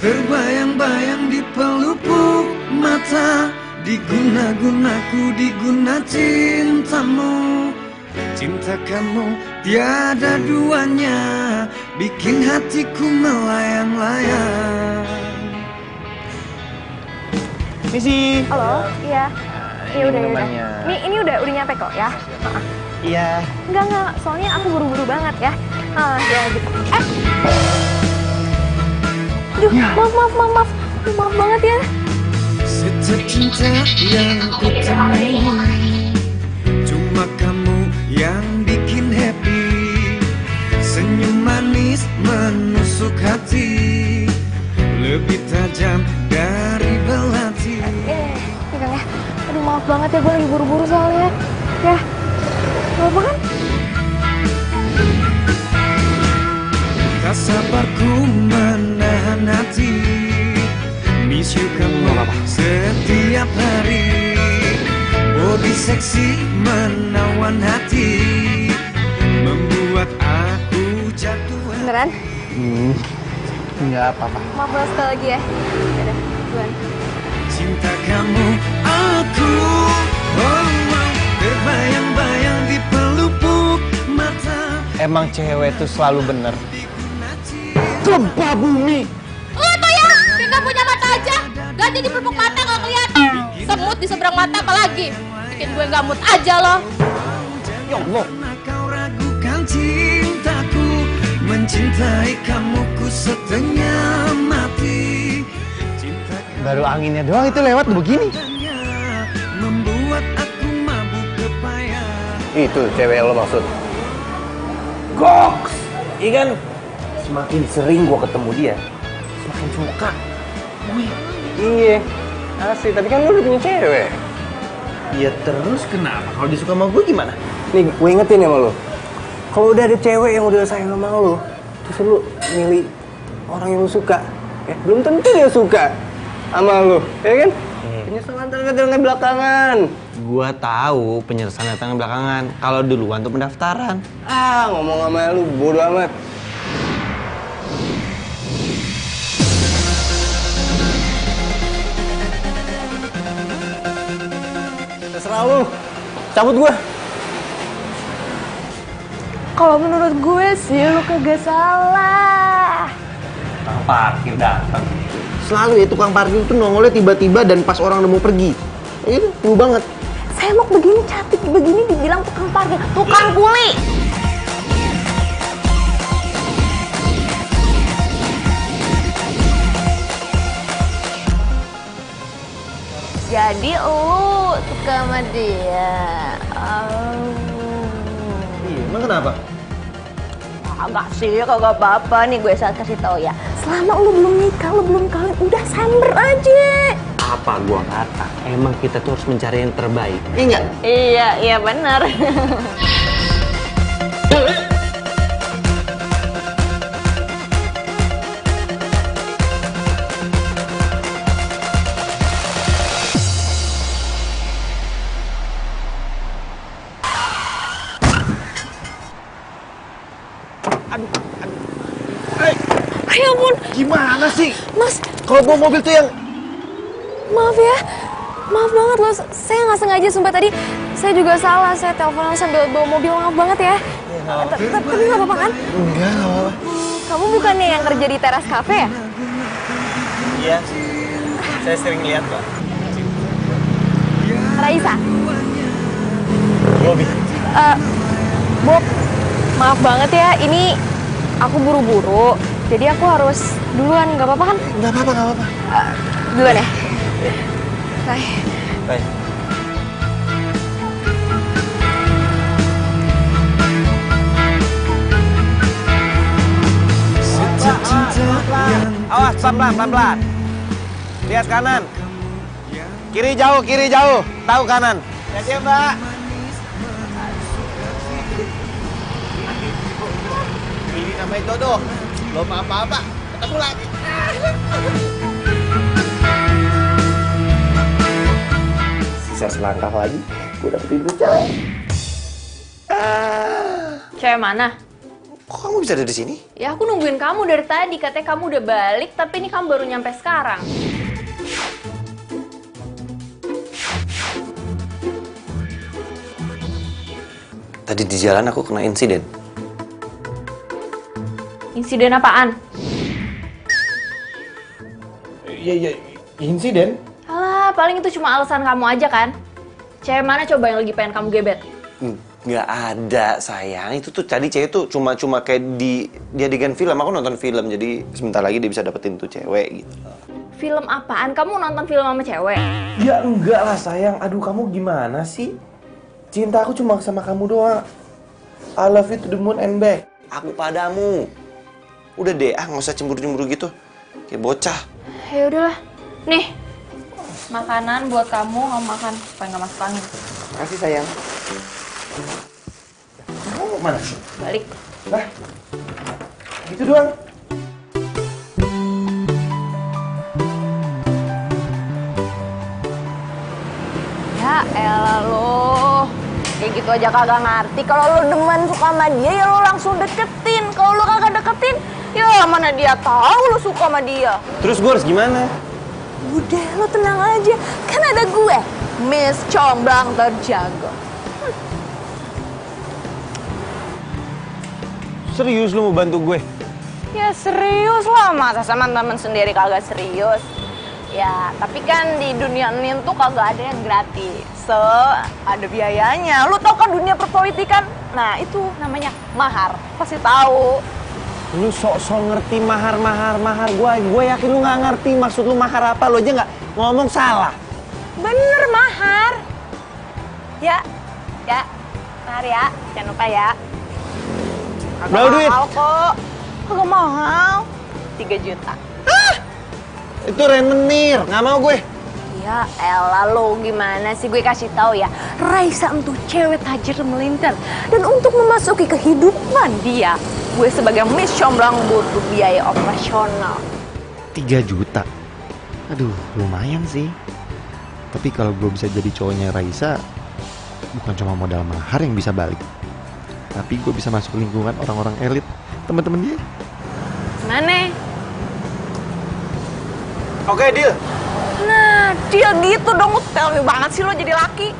Terbayang-bayang di pelupuk mata, diguna-gunaku, diguna cintamu. Cinta kamu tiada duanya, bikin hatiku melayang-layang. Misi. Halo, iya. Iya udah. Ini udah nyampe kok ya. Iya. Enggak, soalnya aku buru-buru banget ya. Ya gitu. Aduh, maaf. Maaf banget ya. Setiap cinta yang ku temui, cuma kamu yang bikin happy. Senyum manis menusuk hati, lebih tajam dari belati. Pegang ya. Aduh, maaf banget ya, gue lagi buru-buru soalnya. Ya, gak apa kan? Tak sabar ku menahan hati, miss you kamu setiap hari. Body seksi menawan hati, membuat aku jatuh. Beneran? Enggak apa-apa. Maaf banget sekali lagi ya. Yaudah, duluan. Cinta kamu aku, terbayang-bayang di pelupuk mata. Emang cewek tuh selalu bener. Gempa bumi. Lu tuh ya, kayak gak punya mata aja. Ganti di pelupuk mata gak ngeliat. Semut di seberang mata apalagi. Bikin gue gak mood aja loh. Ya Allah. Kau ragukan cintaku, mencintai kamu ku setengah mati. Cinta Baru anginnya doang itu lewat begini. katanya membuat aku mabuk kepayang. Itu cewek yang lo maksud. Goks. Iya kan? Semakin sering gua ketemu dia, semakin suka. Iya. Asli, tapi kan lu udah punya cewek. Ya terus kenapa? Kalau dia suka sama gue gimana? Nih, gue ingetin ya sama lu. Kalau udah ada cewek yang udah sayang sama lu, terus lu milih orang yang lu suka, ya belum tentu dia suka sama lu, ya kan? Penyesalan datang belakangan. Gua tahu penyesalan datang belakangan. Kalau duluan tuh pendaftaran. Ngomong sama lu bodo amat. Terserah lu. Cabut gua. Kalau menurut gue sih lu kagak salah. Tukang parkir datang. Selalu ya tukang parkir itu nongolnya tiba-tiba dan pas orang udah mau pergi. Itu lu banget. Saya mau begini cantik begini dibilang tukang parkir, tukang kuli. Jadi lu suka sama dia. Iya, emang kenapa? Agak sih, kagak apa-apa nih gue saat kasih tahu ya. Selama lu belum nikah, lu belum kawin, udah samber aja. Apa gua kata? Emang kita tuh harus mencari yang terbaik. Iya enggak? Iya benar. Ya ampun. Gimana sih? Mas, Kalau bawa mobil tuh yang maaf ya. Maaf banget loh, saya nggak sengaja sumpah tadi. Saya juga salah, saya teleponan sambil bawa mobil, maaf banget ya. Tapi nggak apa-apa kan? enggak apa-apa. Kamu bukannya yang kerja di teras cafe ya? Iya. Saya sering lihat, Pak. Raisa? Bobby. Bob, maaf banget ya, ini aku buru-buru. Jadi aku harus duluan, nggak apa-apa kan? Enggak apa-apa. Duluan ya? Bye. Baik. Setiap cinta yang Awas, pelan-pelan. Lihat kanan. Kiri jauh. Tahu kanan. Ya, Mbak. Ini namanya jodoh. Belum apa-apa. Ketemu lagi. Sisa selangkah lagi, gue dapetin tuh cewek. Cewek mana? Kok kamu bisa ada di sini? Ya aku nungguin kamu dari tadi, katanya kamu udah balik, tapi ini kamu baru nyampe sekarang. Tadi di jalan aku kena insiden. Insiden apaan? Iya, insiden? Alah, paling itu cuma alasan kamu aja kan? Cewek mana coba yang lagi pengen kamu gebet? Nggak ada, sayang. Itu tuh tadi cewek tuh cuma kayak di adegan film. Aku nonton film, jadi sebentar lagi dia bisa dapetin tuh cewek gitu. Film apaan? Kamu nonton film sama cewek? Ya enggak lah, sayang. Aduh, kamu gimana sih? Cinta aku cuma sama kamu doang. I love you to the moon and back. Aku padamu. Udah deh, nggak usah cemburu-cemburu gitu. Kayak bocah. Ya udahlah. Nih, makanan buat kamu makan supaya nggak masuk angin. Makasih, sayang. Kamu mana? Balik. Lah, gitu doang. Ya elah lo. Kayak gitu aja kagak ngerti. Kalau lo demen suka sama dia, ya lo langsung deketin. Kalau lo kagak deketin, ya mana dia tahu lo suka sama dia. Terus gue harus gimana? Udah, lo tenang aja. Kan ada gue, Miss Comblang terjaga. Serius lo mau bantu gue? Ya serius lah, masa sama temen sendiri kagak serius. Ya, tapi kan di dunia ini tuh kagak ada yang gratis. So, ada biayanya. Lu tau kan dunia perpolitikan? Nah, itu namanya mahar. Pasti tahu. Lu sok-sok ngerti mahar. Gue yakin lu nggak ngerti maksud lu mahar apa. Lu aja nggak ngomong salah. Bener, mahar. Ya. Mahar ya. Jangan lupa ya. Berapa duit? Mahal kok. Kagak mahal. 3 juta. Itu rentenir, nggak mau gue. Ya elah lo, gimana sih, gue kasih tahu ya. Raisa untuk cewek tajir melintir. Dan untuk memasuki kehidupan dia, gue sebagai Miss Comblang butuh biaya operasional. 3 juta? Aduh, lumayan sih. Tapi kalau gue bisa jadi cowoknya Raisa, bukan cuma modal mahar yang bisa balik, tapi gue bisa masuk lingkungan orang-orang elit, teman-teman dia. Gimana? Oke, deal. Nah, dia gitu dong. Tell me banget sih lo jadi laki.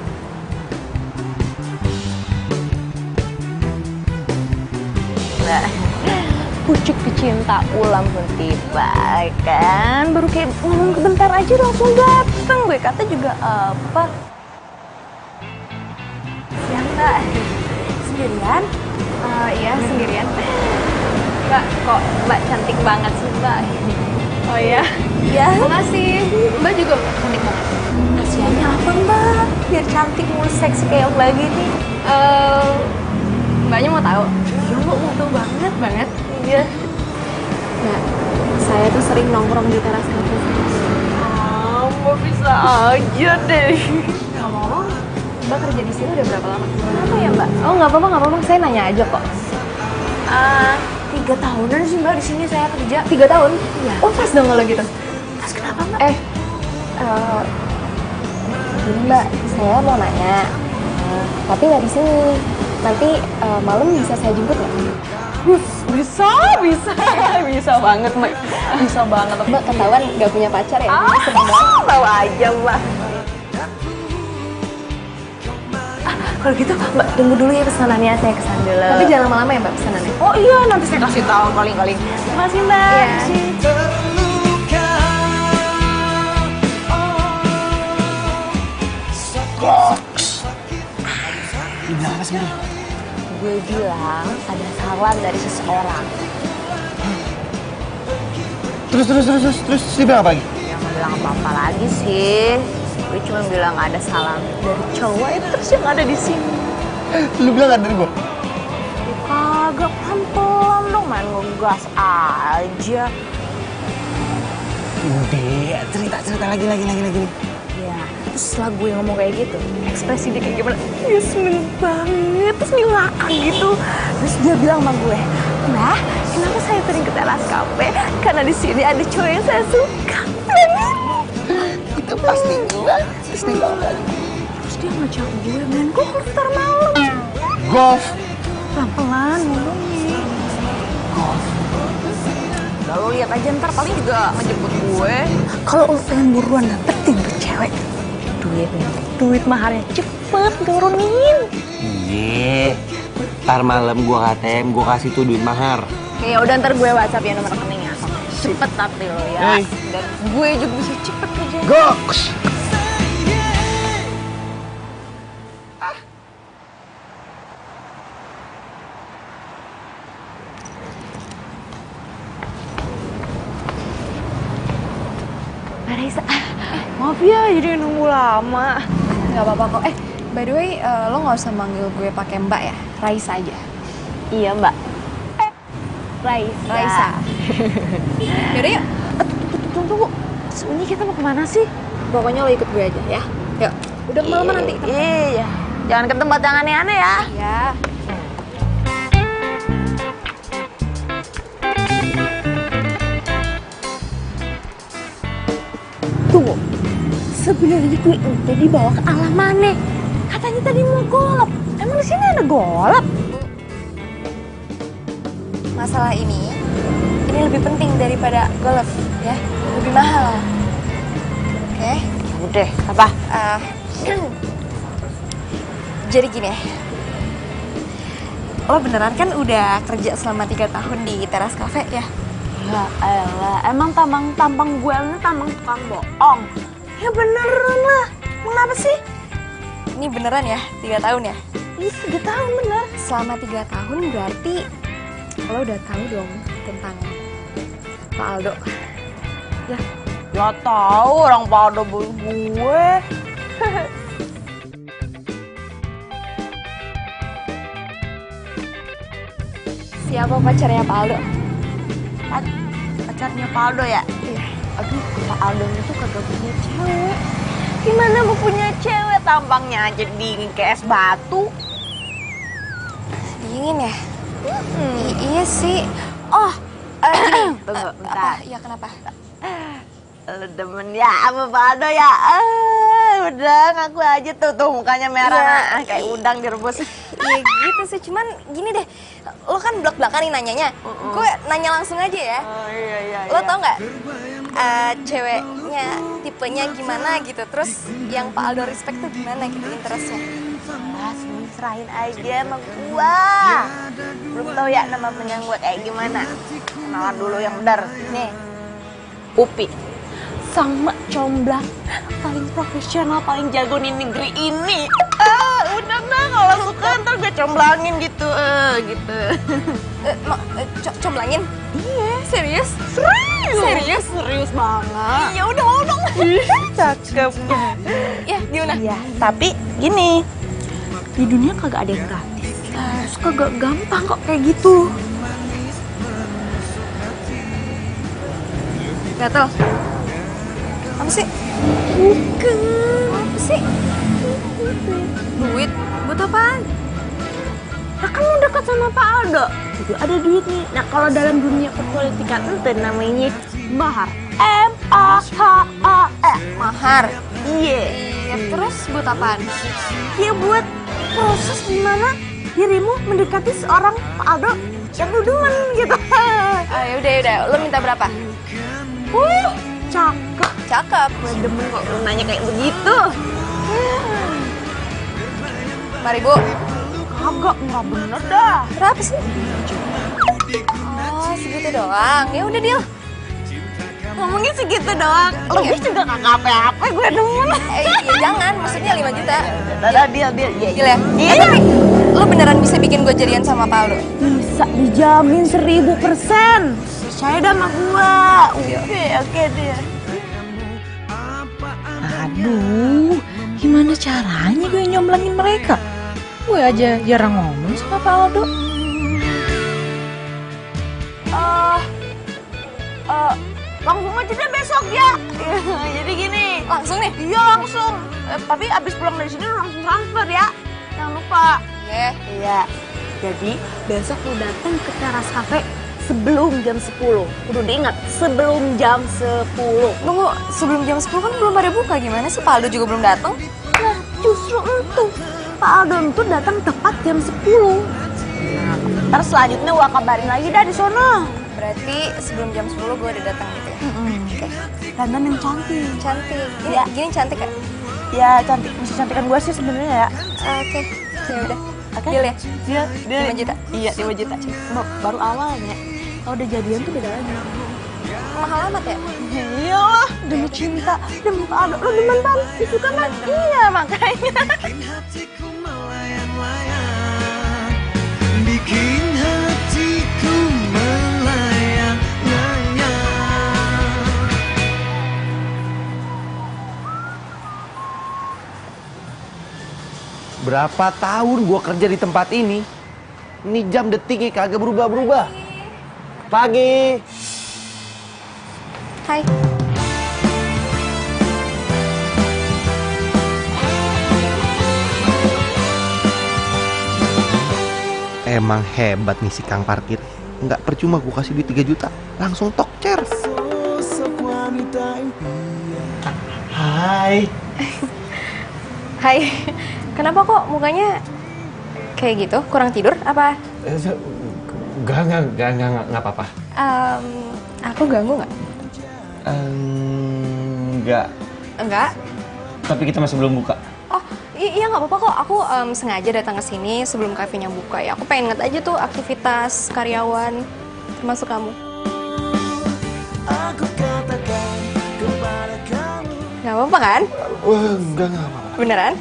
Nah, pucuk pecinta ulang pun tiba, kan? Baru kayak ngomong bentar aja langsung dateng. Gue kata juga apa? Siang, Mbak. Sendirian? Iya, sendirian. Mbak, kok Mbak cantik banget sih, Mbak? Oh ya? Iya. Makasih. Mbak juga cantik banget. Kasiannya apa, Mbak? Biar cantik mulu seksi kayak Mbak gini. Mbaknya mau tahu? Iya, Mbak mau tahu banget. Iya. Mbak, saya tuh sering nongkrong di teras kampus. Mbak bisa aja deh. Nggak mau. Mbak kerja di sini udah berapa lama? Kenapa ya, Mbak? Oh, nggak apa-apa. Saya nanya aja kok. 3 tahunan sih Mbak di sini saya kerja. 3 tahun? Iya. Oh pas dong kalau gitu. Pas kenapa Mbak? Ini Mbak, saya mau nanya. Tapi nggak di sini. Nanti malam bisa saya jemput nggak? Bisa banget Mbak. Bisa banget. Mbak ketahuan nggak punya pacar ya? Tahu aja Mbak. Kalau gitu Mbak tunggu dulu ya pesanannya, saya kesana dulu. Tapi jangan lama-lama ya Mbak pesanannya. Oh iya, nanti saya kasih tahu kali-kali. Terima kasih Mbak. Iya. Terluka, Bilang apa sih? Gue bilang ada salam dari seseorang. Terus dia bilang apa lagi? Ya nggak bilang apa-apa lagi sih. Gue cuma bilang ada salam dari cowok itu terus yang ada di sini. Lu bilang ada dari gue? Kagak, pelan-pelan dong, main ngegas aja. Udah, cerita lagi. Ya, terus setelah gue ngomong kayak gitu, ekspresi dia kayak gimana? Dia seneng banget, terus dia ngakak gitu. Terus dia bilang sama gue, Mbak, kenapa saya sering ke teras kafe? Karena di sini ada cowok yang saya suka. Itu pasti banget. Terus dia ngajak gue main golf ntar malam. Golf? Pelan-pelan ngomongnya. Gak, lo lihat aja ntar paling juga ngejemput gue. Kalau lo pengen buruan dapetin tuh cewek, duit maharnya cepet turunin. Iya. Ntar malam gua KTM, gua kasih tuh duit mahar. Ya udah ntar gue WhatsApp ya nomor rekeningnya. Cepet tapi lo ya. Hey. Dan gue juga bisa cepet kerja. Goks. Raisa, maaf ya jadi nunggu lama. Gak apa-apa kok. By the way, lo gak usah manggil gue pakai Mbak ya, Raisa aja. Iya Mbak. Raisa. Yaudah yuk. Tunggu. Sebenarnya kita mau kemana sih? Pokoknya lo ikut gue aja ya. Yuk. Udah kemalaman nanti. Iya. Jangan ke tempat yang aneh-aneh ya. Iya. Tunggu, sebenarnya gue udah dibawa ke alam mana? Katanya tadi mau golap. Emang di sini ada golap? Masalah ini lebih penting daripada golf, ya. Lebih mahal. Oke? Udah, apa? Jadi gini ya. Lo beneran kan udah kerja selama 3 tahun di Teras Cafe ya? Ya elah, emang tampang gue ini tampang tukang bohong. Ya beneran lah, kenapa sih? Ini beneran ya, 3 tahun ya? Iya 3 tahun bener. Selama 3 tahun berarti lo udah tahu dong tentang Pak Aldo. Ya tahu orang Pak Aldo gue. Siapa pacarnya Pak Aldo? Pacarnya Pak Aldo ya? Iya. Aduh, Pak Aldo itu kagak punya cewek. Gimana mau punya cewek? Tampangnya aja dingin kayak es batu. Dingin ya? Iya sih. Oh, gini. Tunggu, bentar. Iya, kenapa? Lu demen ya sama Pak Aldo ya? Udah, ngaku aja tuh mukanya merah. Ya, kayak udang direbus. Iya gitu sih, cuman gini deh. Lo kan belak-belakan nih nanyanya. Gue nanya langsung aja ya. Oh iya. Lo tau nggak ceweknya tipenya gimana gitu? Terus yang Pak Aldo respect tuh gimana gitu interestnya? Serahin aja sama gua. Belum tahu ya nama penyanyi gua kayak gimana. Kenalan dulu yang benar. Nih, Upi. Sama comblang paling profesional, paling jago di negeri ini. Udah kalau suka ntar gue comblangin gitu, gitu. Comblangin? Iya. Serius? Serius banget. Ya udah mau dong. Cakep. Ya gimana? Iya. Tapi gini, di dunia kagak ada yang gratis. Terus kagak gampang kok kayak gitu. Gatel. Apa sih? Bukan. Apa sih? Duit? Buat apaan? Nah kan lu dekat sama Pak Aldo. Itu ada duit nih. Nah kalau dalam dunia perpolitikan itu namanya mahar. M-A-H-A-R. Mahar? Iya. Terus buat apaan? Ya buat proses gimana dirimu mendekati seorang Pak Aldo yang duduan gitu. Yaudah. Lu minta berapa? Cakep. Gue demen kok lu nanya kayak begitu. 5.000. Kagak, murah bener dah. Berapa sih? Oh, segitu doang. Ya udah deal. Ngomongin segitu doang. Lebih juga kagak apa-apa, gue demen. Ya jangan, maksudnya 5 juta. Udah, deal. Deal ya? Iya. Tapi lu beneran bisa bikin gue jadian sama Pak Aldo? Bisa, dijamin 1000%. Percaya dah sama gua. Oke deh. Aduh, gimana caranya gue nyomblangin mereka? Gue aja jarang ngomong sama Pak Aldo. Langsung aja deh besok ya. Jadi gini. Langsung nih? Iya langsung. Tapi abis pulang dari sini langsung transfer ya. Jangan lupa. Iya. Jadi besok lu datang ke Teras Cafe sebelum jam 10. Udah diingat, sebelum jam 10. Tunggu, sebelum jam 10 kan belum pada buka. Gimana sih Pak Aldo juga belum datang? Nah, justru itu. Pak Aldo itu datang tepat jam 10. Nah, Ntar selanjutnya gua kabarin lagi dah di sono. Berarti sebelum jam 10 gue udah datang gitu ya? Oke. Dandan yang cantik. Cantik. Ini Ya. gini cantik ya? Ya cantik, masih cantikan gua sih sebenarnya ya. Oke. Ya udah. Oke. Deal ya? Dia 5 juta? Iya, 5 juta. Baru awalnya. Kalau udah jadian tuh beda lagi. Mahal amat ya? Iyalah, demi cinta, demi Aldo. Lo demen banget, itu kan? Iya, makanya. Bikin hatiku melayang-layang, bikin hatiku melayang-layang. Berapa tahun gua kerja di tempat ini jam detiknya kagak berubah-berubah. Pagi. Hai. Emang hebat nih si Kang Parkir. Nggak percuma gue kasih duit 3 juta. Langsung tokcer. Sosok wanita impian. Hai. Hai. Kenapa kok mukanya kayak gitu? Kurang tidur apa? Enggak apa-apa. Aku ganggu nggak? Enggak. Enggak. Tapi kita masih belum buka. Oh, iya nggak apa-apa kok. Aku sengaja datang ke sini sebelum kafenya buka ya. Aku pengen ngeliat aja tuh aktivitas karyawan, termasuk kamu. Aku katakan kepada kamu. Nggak apa-apa kan? Wah, enggak apa-apa. Beneran?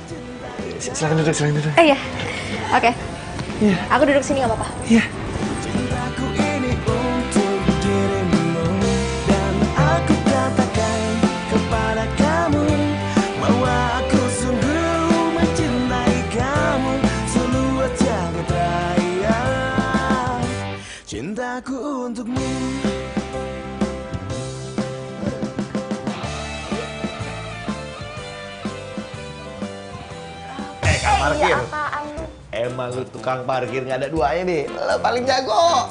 Silakan duduk. Iya. Oke. Iya. Aku duduk sini nggak apa-apa. Iya. Cintaku ini untuk dirimu, dan aku katakan kepada kamu bahwa aku sungguh mencintai kamu seluas jagat raya. Cintaku untukmu. Parkir. Emang lu tukang parkir nggak ada duanya nih. Lu paling jago.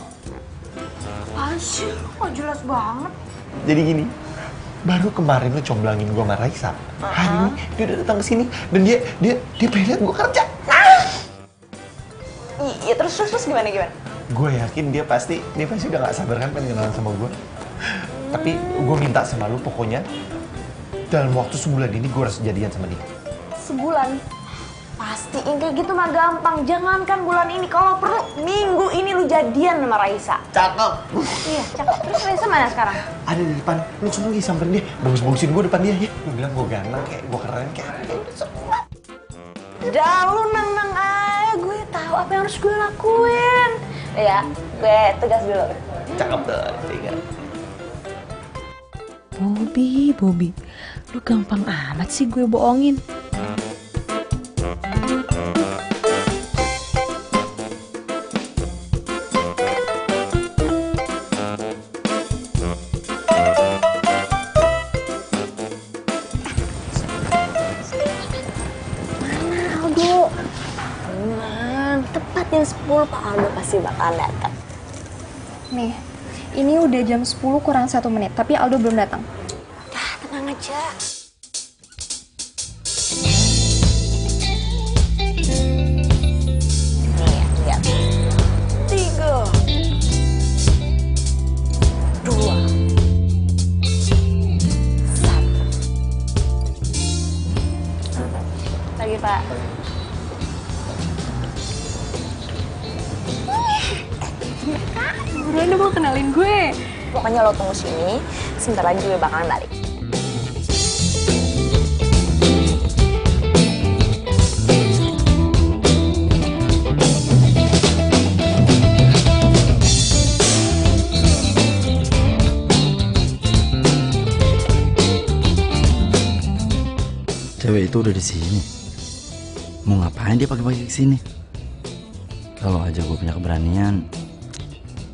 Asyik, kok jelas banget. Jadi gini, baru kemarin lu comblangin gua sama Raisa. Hari ini dia udah datang ke sini dan dia pengen lihat gua kerja. Iya, terus gimana? Gue yakin dia pasti udah nggak sabar kan pengen kenalan sama gue. Tapi gue minta sama lu pokoknya dalam waktu sebulan ini gue harus jadian sama dia. Sebulan? Pastiin kayak gitu mah gampang. Jangankan bulan ini, kalau perlu minggu ini lu jadian sama Raisa. Cakep. Iya, cakep. Terus Raisa mana sekarang? Ada di depan. Lu langsung lagi samperin dia. Bagus-bagusin gue depan dia ya. Lu bilang gue ganteng kayak gue keren kayak. Dah lu nang aja, gue tahu apa yang harus gue lakuin. Ya, gue tegas dulu. Cakep tuh. Tiga. Bobby, lu gampang amat sih gue bohongin. Tepat jam 10 Pak Aldo pasti bakal datang. Nih, ini udah jam 10 kurang 1 menit, tapi Aldo belum datang. Tenang aja. Lihat. 3, 2, 1. Lagi Pak. Buruan dong mau kenalin gue. Pokoknya lo tunggu sini, sebentar lagi gue bakalan balik. Cewek itu udah di sini. Mau ngapain dia pagi-pagi kesini? Kalau aja gue punya keberanian,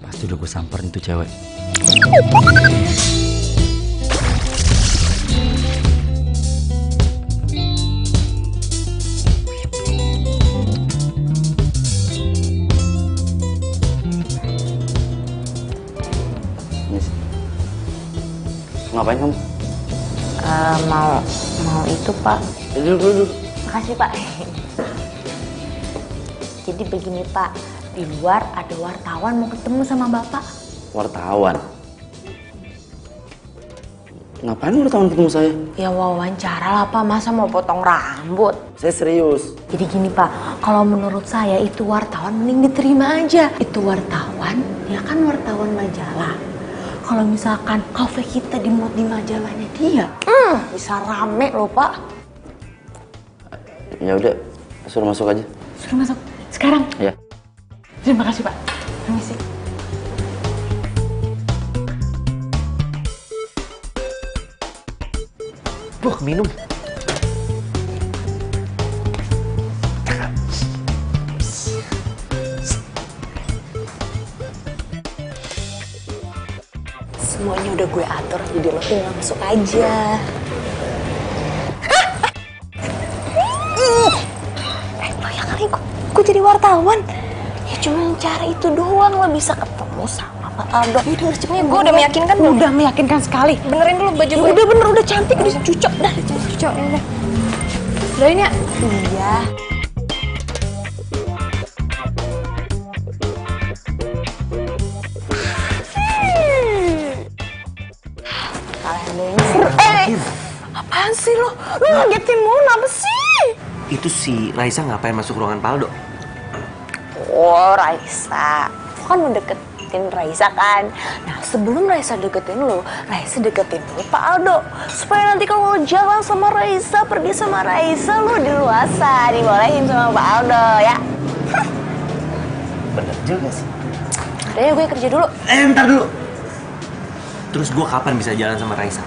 pasti udah gue samperin tuh cewek. Ngapain kamu? Mau itu Pak. Duduk. Makasih Pak. Jadi begini Pak, Di luar ada wartawan mau ketemu sama Bapak. Wartawan? Ngapain wartawan ketemu saya? Ya wawancara lah Pak, masa mau potong rambut? Saya serius. Jadi gini Pak, kalau menurut saya itu wartawan mending diterima aja. Itu wartawan, dia kan wartawan majalah. Kalau misalkan kafe kita dimuat di majalahnya dia, bisa rame loh Pak. Ya udah, suruh masuk aja. Suruh masuk sekarang. Iya. Terima kasih Pak. Permisi. Minum. Semuanya udah gue atur, jadi lo tinggal masuk aja. Lo ya kali gue jadi wartawan. Ya cuma cara itu doang lo bisa ketemu sama Pak Aldo. Ya udah cepetnya, Gue udah meyakinkan belum? Udah meyakinkan sekali. Benerin dulu baju gue. Udah bener, udah cantik, udah cucok dah. Cocok ya udah. Doain ya. Iya. Apaan sih lo? Lo ngagetin Mona apa sih? Itu si Raisa ngapain masuk ruangan Paldo? Oh, Raisa. Lo kan mau deketin Raisa kan? Nah, sebelum Raisa deketin lo, Raisa deketin lo Pak Aldo. Supaya nanti kalau lo jalan sama Raisa, pergi sama Raisa, lo diluasa, dibolehin sama Pak Aldo, ya? Bener juga sih. Udah ya, gue kerja dulu. Ntar dulu. Terus gue kapan bisa jalan sama Raisa?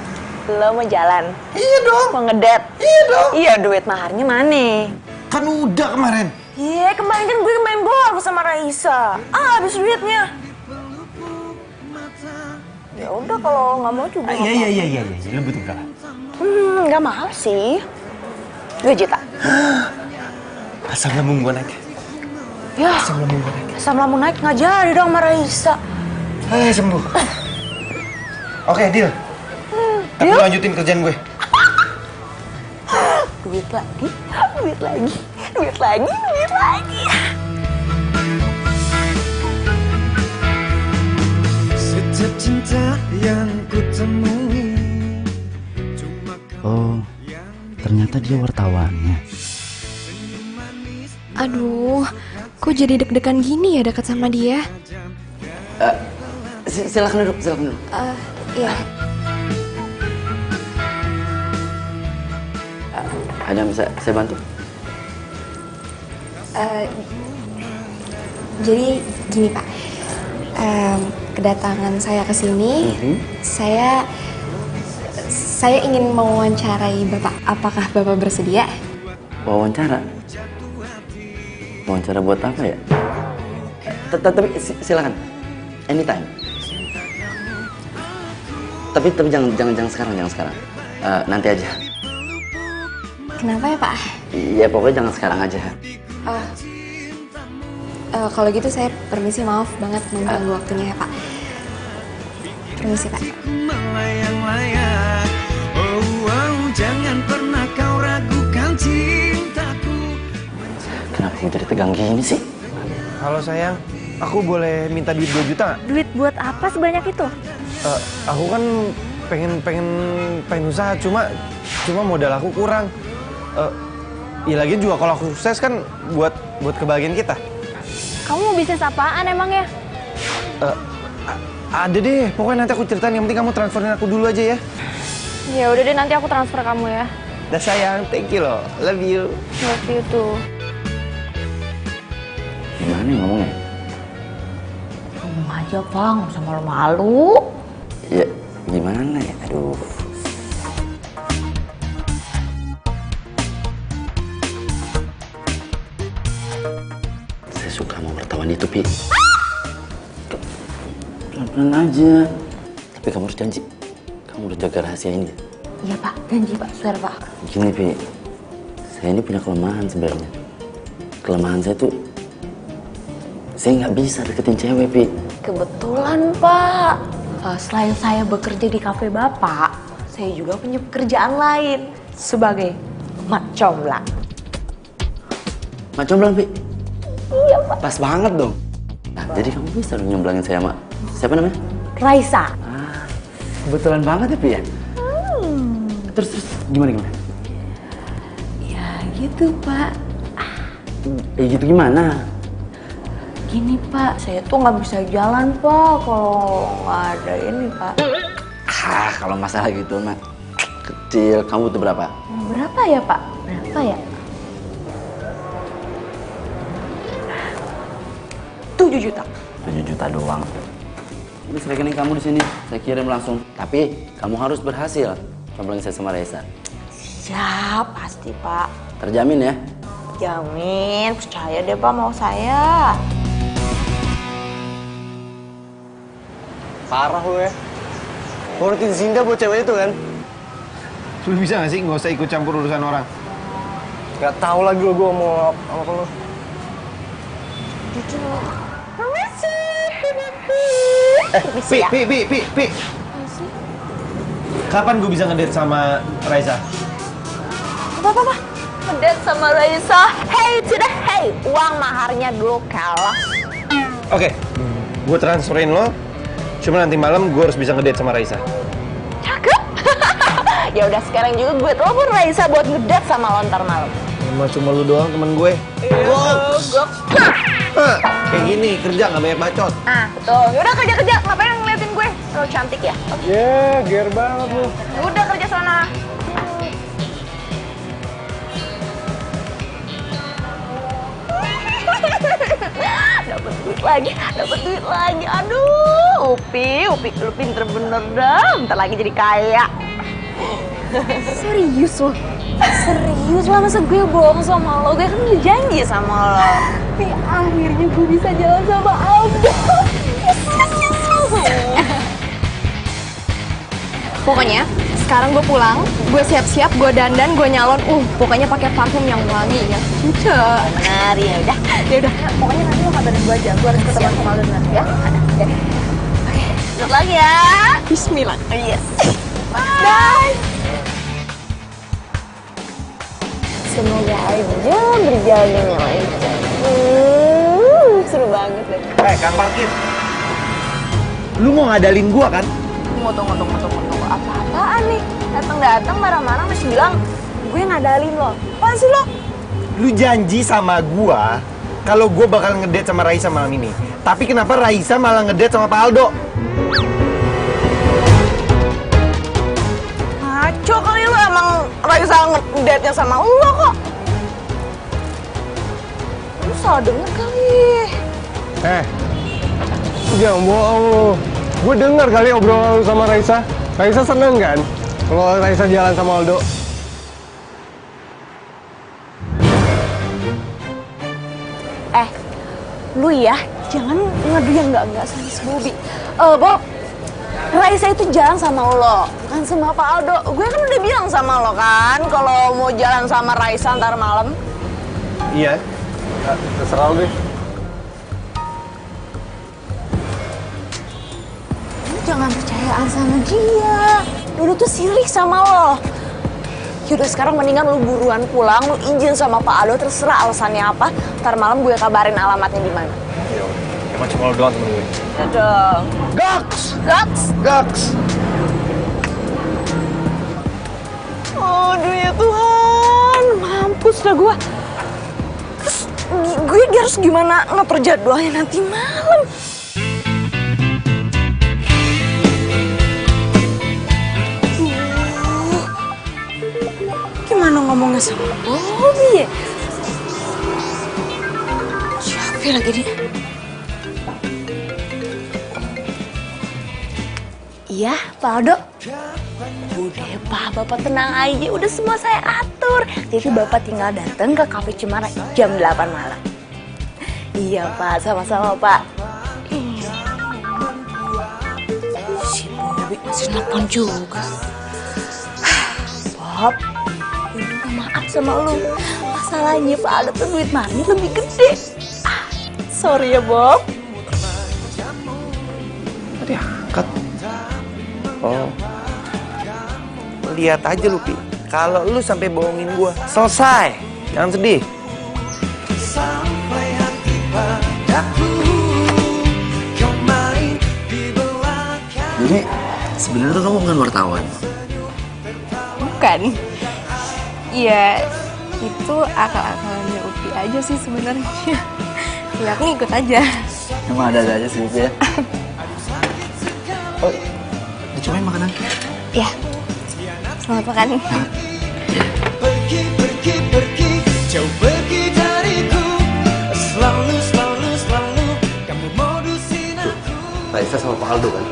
Lo mau jalan? Iya dong. Mau ngedet? Iya dong. Iya, duit maharnya mana? Kan udah kemarin. Iya, kemarin kan gue main bola sama Raisa. Habis duitnya. Ya udah, kalau nggak mau juga. Iya. Lu butuh berapa? Nggak mahal sih. 2 juta. Asam lambung gue naik. Ya, Asam lambung gue naik. asam lambung naik nggak jadi dong sama Raisa. Sembuh. Oke, deal. Tapi lu lanjutin kerjaan gue. Duit lagi, duit lagi, duit lagi, duit lagi. Setiap cinta yang ku temui. Oh, ternyata dia wartawannya. Aduh, kok jadi deg-degan gini ya dekat sama dia? Silakan duduk, silakan duduk. Iya. Ada yang bisa saya bantu? Jadi gini Pak, kedatangan saya ke sini, saya ingin mewawancarai Bapak. Apakah Bapak bersedia? Wawancara? Wawancara buat apa ya? Tapi silakan, anytime. Tapi jangan sekarang. Nanti aja. Kenapa ya Pak? Iya, pokoknya jangan sekarang aja. Kalau gitu saya permisi, maaf banget mengganggu waktunya ya Pak. Permisi Pak. Melayang-layang. Oh, jangan pernah kau ragukan cintaku. Kenapa gue jadi tegang gini sih? Halo sayang, aku boleh minta duit 2 juta nggak? Duit buat apa sebanyak itu? Aku kan pengen usaha, cuma modal aku kurang. Ya lagi juga kalau aku sukses kan buat kebahagiaan kita. Kamu mau bisnis apaan emangnya? Ada deh, pokoknya nanti aku ceritain. Yang penting kamu transferin aku dulu aja ya. Ya udah deh, nanti aku transfer kamu ya. Dah sayang, thank you loh, love you. Love you too. Gimana ngomongnya? Ngomong aja Bang, nggak usah malu-malu. Ya, gimana ya? Aduh. Saya suka sama wartawan itu, Pi. Pelan-pelan aja. Tapi kamu harus janji. Kamu harus jaga rahasia ini. Iya Pak, janji Pak, swear Pak. Gini, Pi. Saya ini punya kelemahan sebenarnya. Kelemahan saya tuh, saya nggak bisa deketin cewek, Pi. Kebetulan Pak, selain saya bekerja di kafe Bapak, saya juga punya pekerjaan lain sebagai mak comblang. Mak comblang, Pi? Iya Pak. Pas banget dong. Jadi kamu bisa nyomblangin saya sama siapa namanya? Raisa. Kebetulan banget ya, Pi ya? Terus gimana? Ya gitu, Pak. Gitu gimana? Gini, Pak, saya tuh nggak bisa jalan, Pak, kalau nggak ada ini, Pak. Kalau masalah gitu mah kecil. Kamu butuh berapa? Berapa ya, Pak? Berapa ya? 7 juta. 7 juta doang. Ini rekening kamu di sini, saya kirim langsung. Tapi kamu harus berhasil comblangin saya sama Raisa. Siap, pasti, Pak. Terjamin ya? Jamin, percaya deh, Pak, mau saya. Parah lu ya. Nurutin Zinda buat cewek itu kan? Lu bisa gak sih nggak usah ikut campur urusan orang? Gak tahu lagi lo gue mau apa lo. Pi. Kapan gue bisa ngedate sama Raisa? Apa? Ngedate sama Raisa. Hey, tidak hey. Uang maharnya dulu kalah. Oke, gue transferin lo. Cuma nanti malam gue harus bisa ngedate sama Raisa. Cakep. Ya udah sekarang juga gue telepon Raisa buat ngedate sama lo ntar malam. Emang cuma lu doang temen gue. Goks. Kayak gini, kerja gak banyak bacot. Betul. Yaudah kerja. Ngapain ngeliatin gue? Lo cantik ya? Ger banget lu. Udah kerja sana. Dapat duit lagi. Aduh, Upi, lu pinter bener dah. Bentar lagi jadi kaya. Serius lo? Serius lah, masa gue bohong sama lo? Gue kan udah janji sama lo. Tapi akhirnya gue bisa jalan sama Aldo. Pokoknya sekarang gue pulang, gue siap-siap, gue dandan, gue nyalon. Pokoknya pakai parfum yang wangi ya. Benar, ya udah. Pokoknya nanti lo kabarin gue aja. Gue harus ketemu sama Aldo nanti ya. Oke, selamat lagi ya. Bismillah. Yes. Bye. Semoga aja berjalan dengan lancar. Seru banget deh. Kang Parkir. Lu mau ngadalin gua kan? Tunggu. Apa-apaan nih? Datang marah-marah masih bilang gue ngadalin lo. Apaan sih lo? Lu janji sama gua kalau gua bakal ngedate sama Raisa malam ini. Tapi kenapa Raisa malah ngedate sama Pak Aldo? Ngaco kali lo, emang Raisa ngedate-nya sama lo kok. Lu salah denger kali. Jangan bohong lu. Gue denger kali obrolan lu sama Raisa. Raisa seneng kan kalau Raisa jalan sama Aldo? Lu ya, jangan ngadu yang enggak sama si Bobby. Bob, Raisa itu jalan sama lo, bukan sama Pak Aldo. Gue kan udah bilang sama lo kan, kalau mau jalan sama Raisa ntar malam. Iya. Terserah lu deh. Lu jangan percayaan sama dia. Dulu tuh sirik sama lo. Yaudah sekarang mendingan lu buruan pulang, lu izin sama Pak Aldo, terserah alasannya apa. Ntar malam gue kabarin alamatnya di mana. Ya udah. Emang cuma lu doang temen gue. Ya dong. Goks. Aduh ya Tuhan, mampus dah gue. Terus gue harus gimana ngatur jadwalnya nanti malam? Gimana ngomongnya sama Bobby ya? Siapa lagi dia? Iya, Pak Aldo. Udah Pak, Bapak tenang aja. Udah semua saya atur. Jadi Bapak tinggal datang ke Cafe Cemara jam 8 malam. Iya Pak, sama-sama Pak. Si Bobby masih nelfon juga. Bob, gue minta maaf sama lu. Masalahnya Pak Aldo tuh duit mami lebih gede. Sorry ya Bob. Tadi angkat. Oh. Lihat aja lu, Pi. Kalau lu sampai bohongin gua, selesai. Jangan sedih. Sampai hati padaku. Jadi sebenarnya tuh kamu bukan wartawan. Bukan. Iya, itu akal-akalannya Upi aja sih sebenarnya. Ya aku ngikut aja. Emang ada aja sih Upi ya. Oh, dicobain makanan. Ya, selamat makan. Pergi, pergi, pergi, jauh pergi dariku. Selalu, selalu, selalu kamu modusin aku. Raisa sama Pak Aldo kan?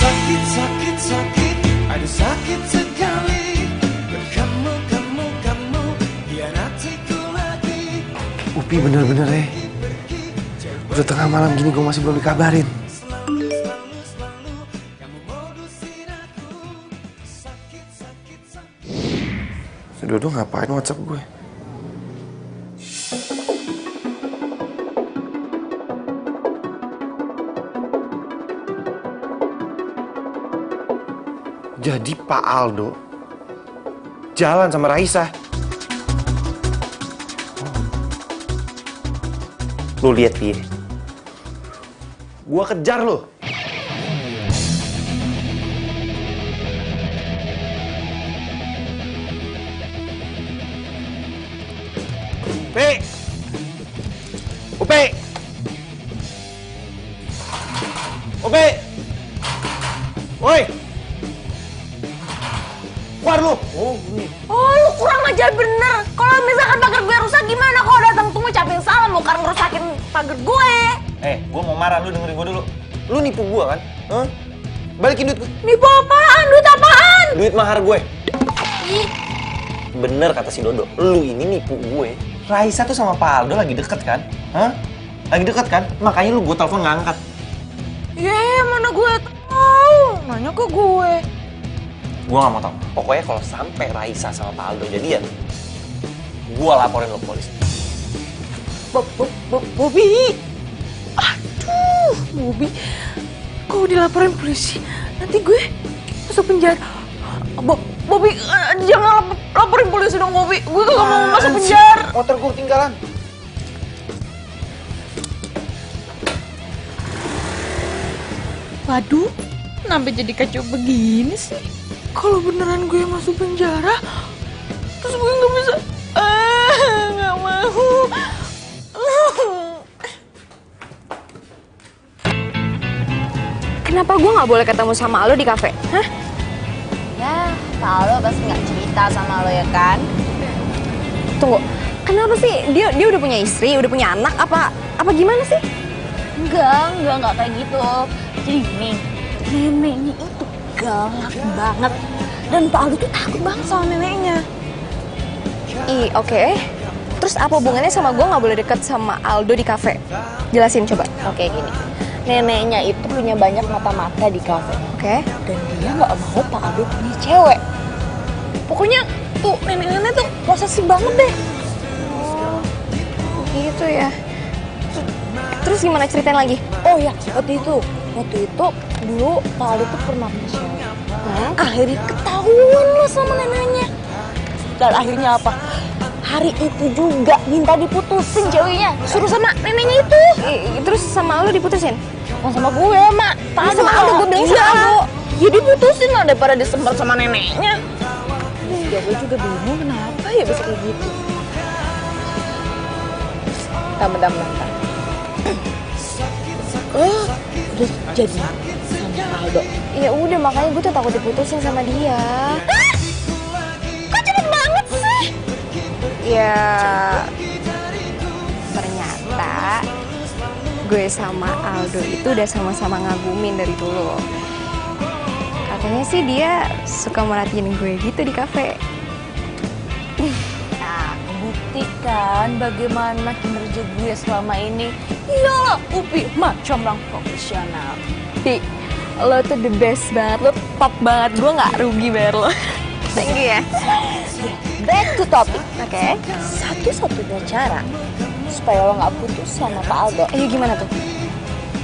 Sakit, sakit, sakit, aduh sakit sekali. Kamu, kamu, kamu hianatiku lagi. Upi bener-bener ya. Udah tengah malam gini gue masih belum dikabarin. Si Dodo ngapain WhatsApp gue? Jadi Pak Aldo jalan sama Raisa. Lu lihat dia. Gua kejar lu. Upi! Upi! Upi! Woi! Keluar lu! Oh, lu kurang ajar bener. Kalau misalkan pagar gue rusak gimana? Kalau datang tuh ngucapin salam bukan ngerusakin pagar gue. Gua mau marah, lu dengerin gua dulu. Lu nipu gua kan? Hah? Balikin duit gue. Nipu apaan? Duit apaan? Duit mahar gue. Ih, Bener kata si Dodo, lu ini nipu gue. Raisa tuh sama Pak Aldo lagi deket kan? Hah? Lagi deket kan? Makanya lu gue telepon nggak angkat. mana gue tahu? Nanya ke gue. Gue nggak mau tahu. Pokoknya kalau sampai Raisa sama Pak Aldo jadian, gue laporin lo ke polisi. Bobby. Aduh, Bobby. Kok dilaporin polisi? Nanti gue masuk penjara. Bobby, jangan laporin polisi dong, Bobby. Gue gak mau masuk penjara. Motor gue ketinggalan. Waduh, kenapa jadi kacau begini sih? Kalau beneran gue masuk penjara, terus gue gak bisa. Gak mau. Kenapa gue nggak boleh ketemu sama lo di kafe? Hah? Ya, Pak Aldo pasti nggak cerita sama lo ya kan? Tunggu, kenapa sih dia udah punya istri, udah punya anak, apa gimana sih? Enggak kayak gitu. Jadi gini, neneknya itu galak banget. Dan Pak Aldo tuh takut banget sama neneknya. Oke. Terus apa hubungannya sama gue nggak boleh deket sama Aldo di kafe? Jelasin coba. Oke, gini. Neneknya itu punya banyak mata-mata di kafe. Oke. Dan dia nggak mau Pak Aldo punya cewek. Pokoknya tuh nenek-nenek tuh posesif banget deh. Oh, gitu ya. Terus gimana ceritain lagi? Oh ya, waktu itu dulu Pak Aldo tuh pernah punya cewek. Akhirnya ketahuan lo sama neneknya. Dan akhirnya apa? Hari itu juga minta diputusin ceweknya. Suruh sama neneknya itu. Terus sama lo diputusin? Bukan sama gue, Mak. Pak Aldo. Sama Aldo, gue bilang sama Iya. Aldo. Ya diputusin lah daripada disemprot sama neneknya. Ya gue juga bingung kenapa ya bisa kayak gitu. Bentar. Oh, udah jadi sama Aldo. Ya udah, makanya gue tuh takut diputusin sama dia. Kok cepet banget sih? Ya, ternyata gue sama Aldo itu udah sama-sama ngagumin dari dulu. Katanya sih dia suka merhatiin gue gitu di kafe. Nah, buktikan bagaimana kinerja gue selama ini. Iyalah, Upi macam orang profesional. Lo tuh the best banget, lo top banget, gue nggak rugi bayar lo. Thank you ya. Back to topic. Oke. Satu-satunya cara supaya lo nggak putus sama Pak Aldo. Gimana tuh?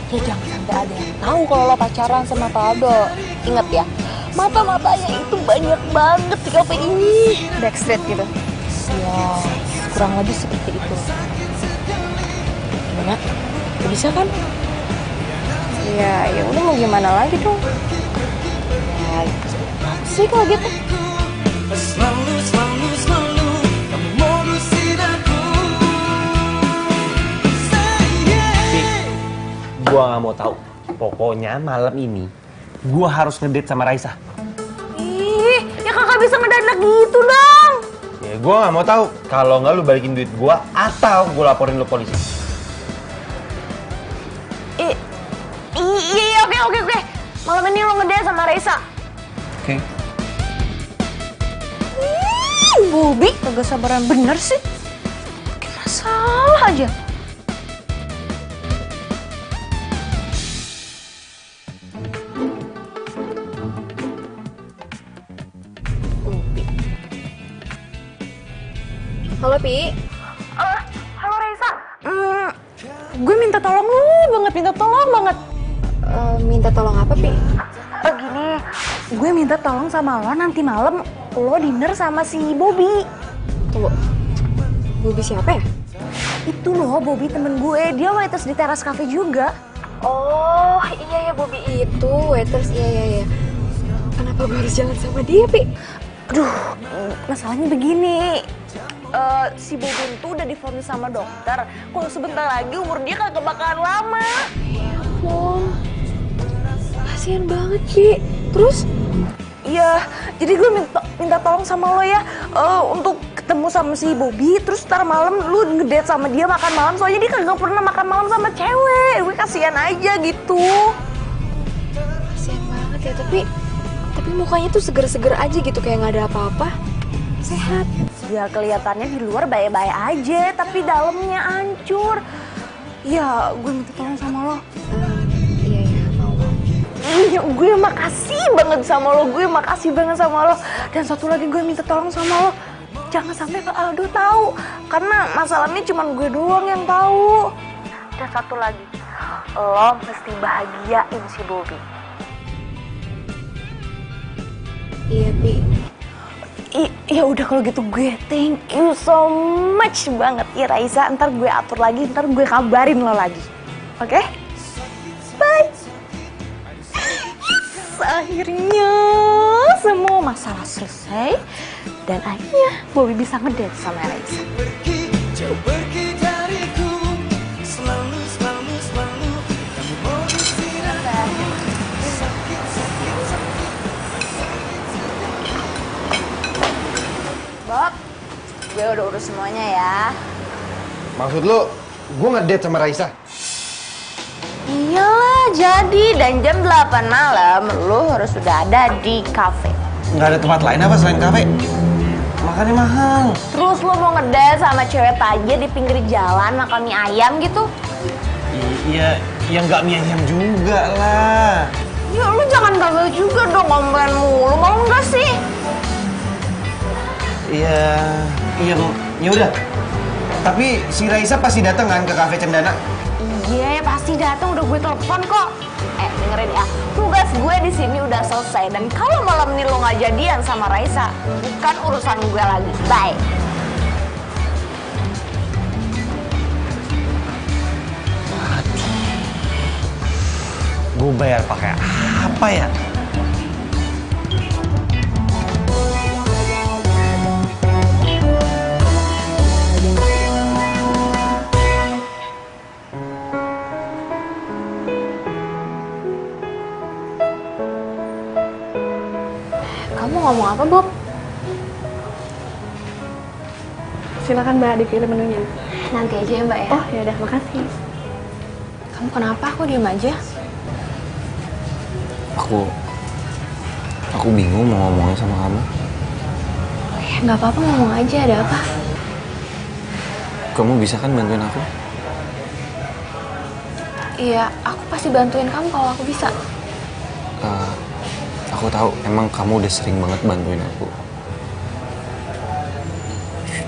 Ya jangan sampai ada yang tahu kalau lo pacaran sama Pak Aldo. Ingat ya, mata-matanya itu banyak banget di kafe ini. Backstreet gitu. Ya, kurang lebih seperti itu. Gimana? Bisa kan? Ya udah mau gimana lagi dong. Ya, sih kalau gitu. Selalu kamu modusin aku. Tapi gua nggak mau tahu. Pokoknya malam ini gua harus ngedate sama Raisa. Ih, ya kakak bisa ngedadak gitu dong. Ya gua nggak mau tahu. Kalau nggak lu balikin duit gua atau gua laporin lu polisi. Iya, oke. Malam ini lo ngedate sama Raisa. Oke. Bobi, kagak sabaran bener sih. Bikin masalah aja. Halo, Pi. Halo Raisa. Gue minta tolong lu banget, minta tolong banget. Minta tolong apa, Pi? Gini, gue minta tolong sama lo nanti malam lo dinner sama si Bobby. Tunggu. Bobby siapa ya? Itu loh Bobby temen gue, dia waiters di teras cafe juga. Oh, iya ya Bobby itu waiters. Iya. Kenapa gue harus jalan sama dia, Pi? Aduh, masalahnya begini. Si Bobby itu udah divonis sama dokter. Kalau sebentar lagi umur dia kagak bakalan lama. Oh, kasian banget, Pi. Terus? Iya, jadi gue minta tolong sama lo ya untuk ketemu sama si Bobby, terus ntar malam lu ngedate sama dia makan malam, soalnya dia kagak pernah makan malam sama cewek. Gue kasihan aja gitu. Kasian banget ya, tapi mukanya tuh seger-seger aja gitu, kayak nggak ada apa-apa. Sehat. Ya kelihatannya di luar baik-baik aja, tapi dalamnya hancur. Ya, gue minta tolong sama lo. Iya, mau. Iya, gue makasih banget sama lo, Dan satu lagi gue minta tolong sama lo, jangan sampai Kak Aldo tahu, karena masalahnya cuma gue doang yang tahu. Dan satu lagi, lo mesti bahagiain si Bobby. Iya, Pi. Ya udah kalau gitu gue thank you so much banget ya Raisa. Ntar gue atur lagi, ntar gue kabarin lo lagi. Oke? Bye. Akhirnya semua masalah selesai dan akhirnya Bobby bisa ngedate sama Raisa. Jauh pergi dariku. Selalu kamu modusin aku. Sakit. Bob, gue udah urus semuanya ya. Maksud lu, gue ngedate sama Raisa? Iyalah, jadi dan jam 8 malam lo harus sudah ada di kafe. Nggak ada tempat lain apa selain kafe? Makannya mahal. Terus lo mau ngedate sama cewek tajir di pinggir jalan makan mie ayam gitu? Iya, ya nggak mie ayam juga lah. Ya lo jangan gagal juga dong, ngomongin mulu, mau nggak sih? Iya, ya udah. Tapi si Raisa pasti datang kan ke kafe Cendana? Iya, pasti datang, udah gue telepon kok. Dengerin ya, tugas gue di sini udah selesai, dan kalau malam ini lo nggak jadian sama Raisa, bukan urusan gue lagi. Bye. Gue bayar pakai apa ya? Kamu ngomong apa, Bob? Silakan Mbak, dipilih menunya. Nanti aja ya, Mbak ya. Oh, ya udah, makasih. Kamu kenapa? Aku diem aja. Aku bingung mau ngomongnya sama kamu. Oh ya, nggak apa-apa, ngomong aja. Ada apa? Kamu bisa kan bantuin aku? Iya, aku pasti bantuin kamu kalau aku bisa. Aku tahu emang kamu udah sering banget bantuin aku.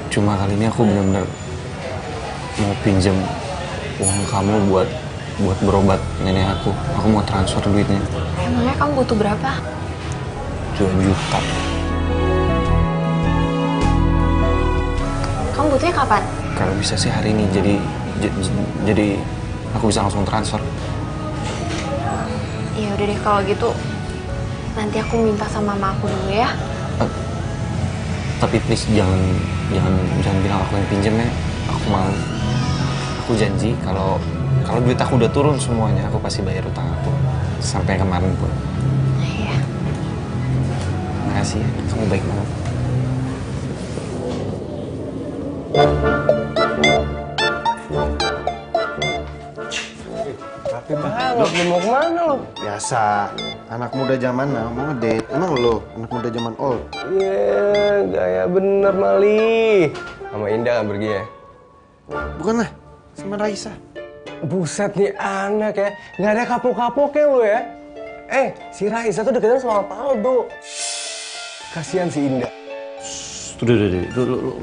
Cuma kali ini aku benar-benar mau pinjam uang kamu buat buat berobat nenek aku. Aku mau transfer duitnya. Emangnya kamu butuh berapa? 2 juta. Kamu butuhnya kapan? Kalau bisa sih hari ini, jadi aku bisa langsung transfer. Ya udah deh kalau gitu. Nanti aku minta sama mama aku dulu ya. Tapi please jangan bilang aku yang pinjem ya. Aku janji kalau duit aku udah turun semuanya, aku pasti bayar utang aku sampai kemarin pun. Iya. Makasih ya, kamu baik banget. Rapi banget, lu mau kemana lu? Biasa, anak muda zaman now mau ngedate. Emang lo anak muda zaman old? Iya, gaya bener Mali. Sama Indah kan pergi ya? Bukan lah, sama Raisa. Buset nih anak ya, nggak ada kapok-kapoknya lu ya. Si Raisa tuh deketan sama Pak Aldo. Kasihan si Indah. Udah, lu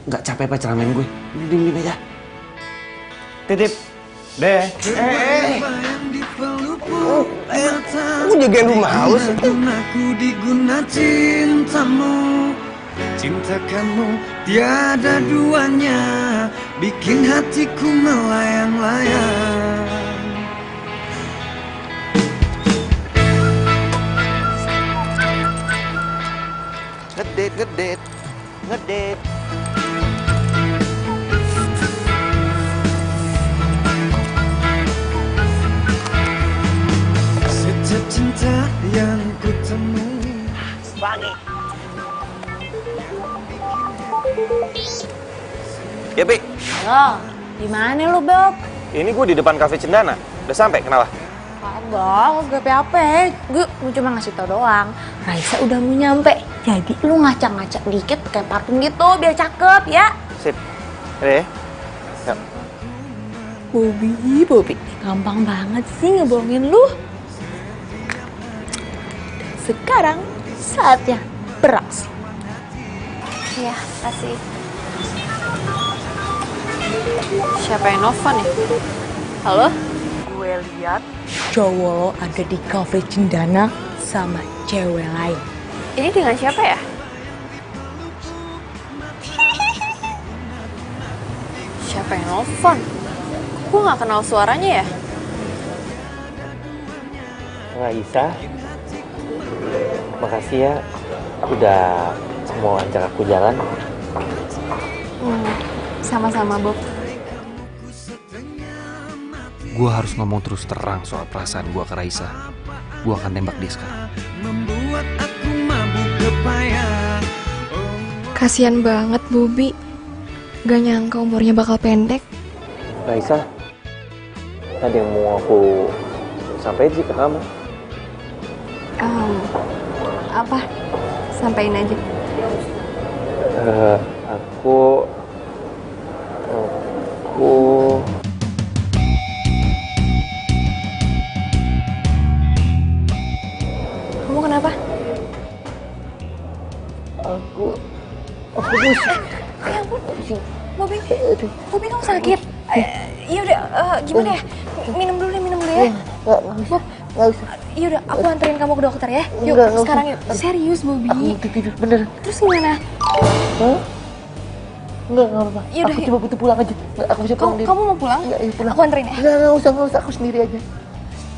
nggak capek apa ceramain gue? Diem aja. Titip. Deh. Aku jagain rumah lu sih. Aku diguna cintamu, cintakanmu tiada duanya, bikin hatiku melayang-layang. Ngedate. Setiap cinta yang ku temui. Ya, Pi. Halo, di mana lu, Bob? Ini gue di depan kafe Cendana. Udah sampai, kenapa? Kagak, gak apa-apa. Gue cuma ngasih tau doang. Raisa udah mau nyampe. Jadi lu ngacak-ngacak dikit pakai parfum gitu biar cakep ya. Sip. Deh. Yuk. Bobby, gampang banget sih ngebohongin lu. Sekarang saatnya beraksi. Iya, kasih. Siapa yang nelfon ya? Halo? Gue lihat cowok lo ada di cafe Cendana sama cewek lain. Ini dengan siapa ya? Siapa yang nelfon? Gue gak kenal suaranya ya? Raisa. Makasih ya. Udah mau ajak aku jalan. Sama-sama, Bob. Gue harus ngomong terus terang soal perasaan gue ke Raisa. Gue akan tembak dia sekarang. Membuat aku mabuk kepayang. Kasian banget Bobby. Gak nyangka umurnya bakal pendek. Raisa, ada yang mau aku sampaikan sih ke kamu. Apa? Sampaiin aja. Aku Kamu kenapa? Aku Ya ampun, Bobby kamu sakit? Ya udah, gimana ya? Minum dulu ya. Bob, Nggak usah. ya udah, aku anterin kamu ke dokter ya. Yuk, Nggak sekarang usah. yuk. Serius, Bobby. Aku tidur bener. Terus gimana? Nggak apa-apa. Yaudah, Aku cuma butuh pulang aja. Nggak, aku bisa pulang Kamu mau pulang? Nggak, iya pulang. Aku anterin ya. Nggak usah. Aku sendiri aja.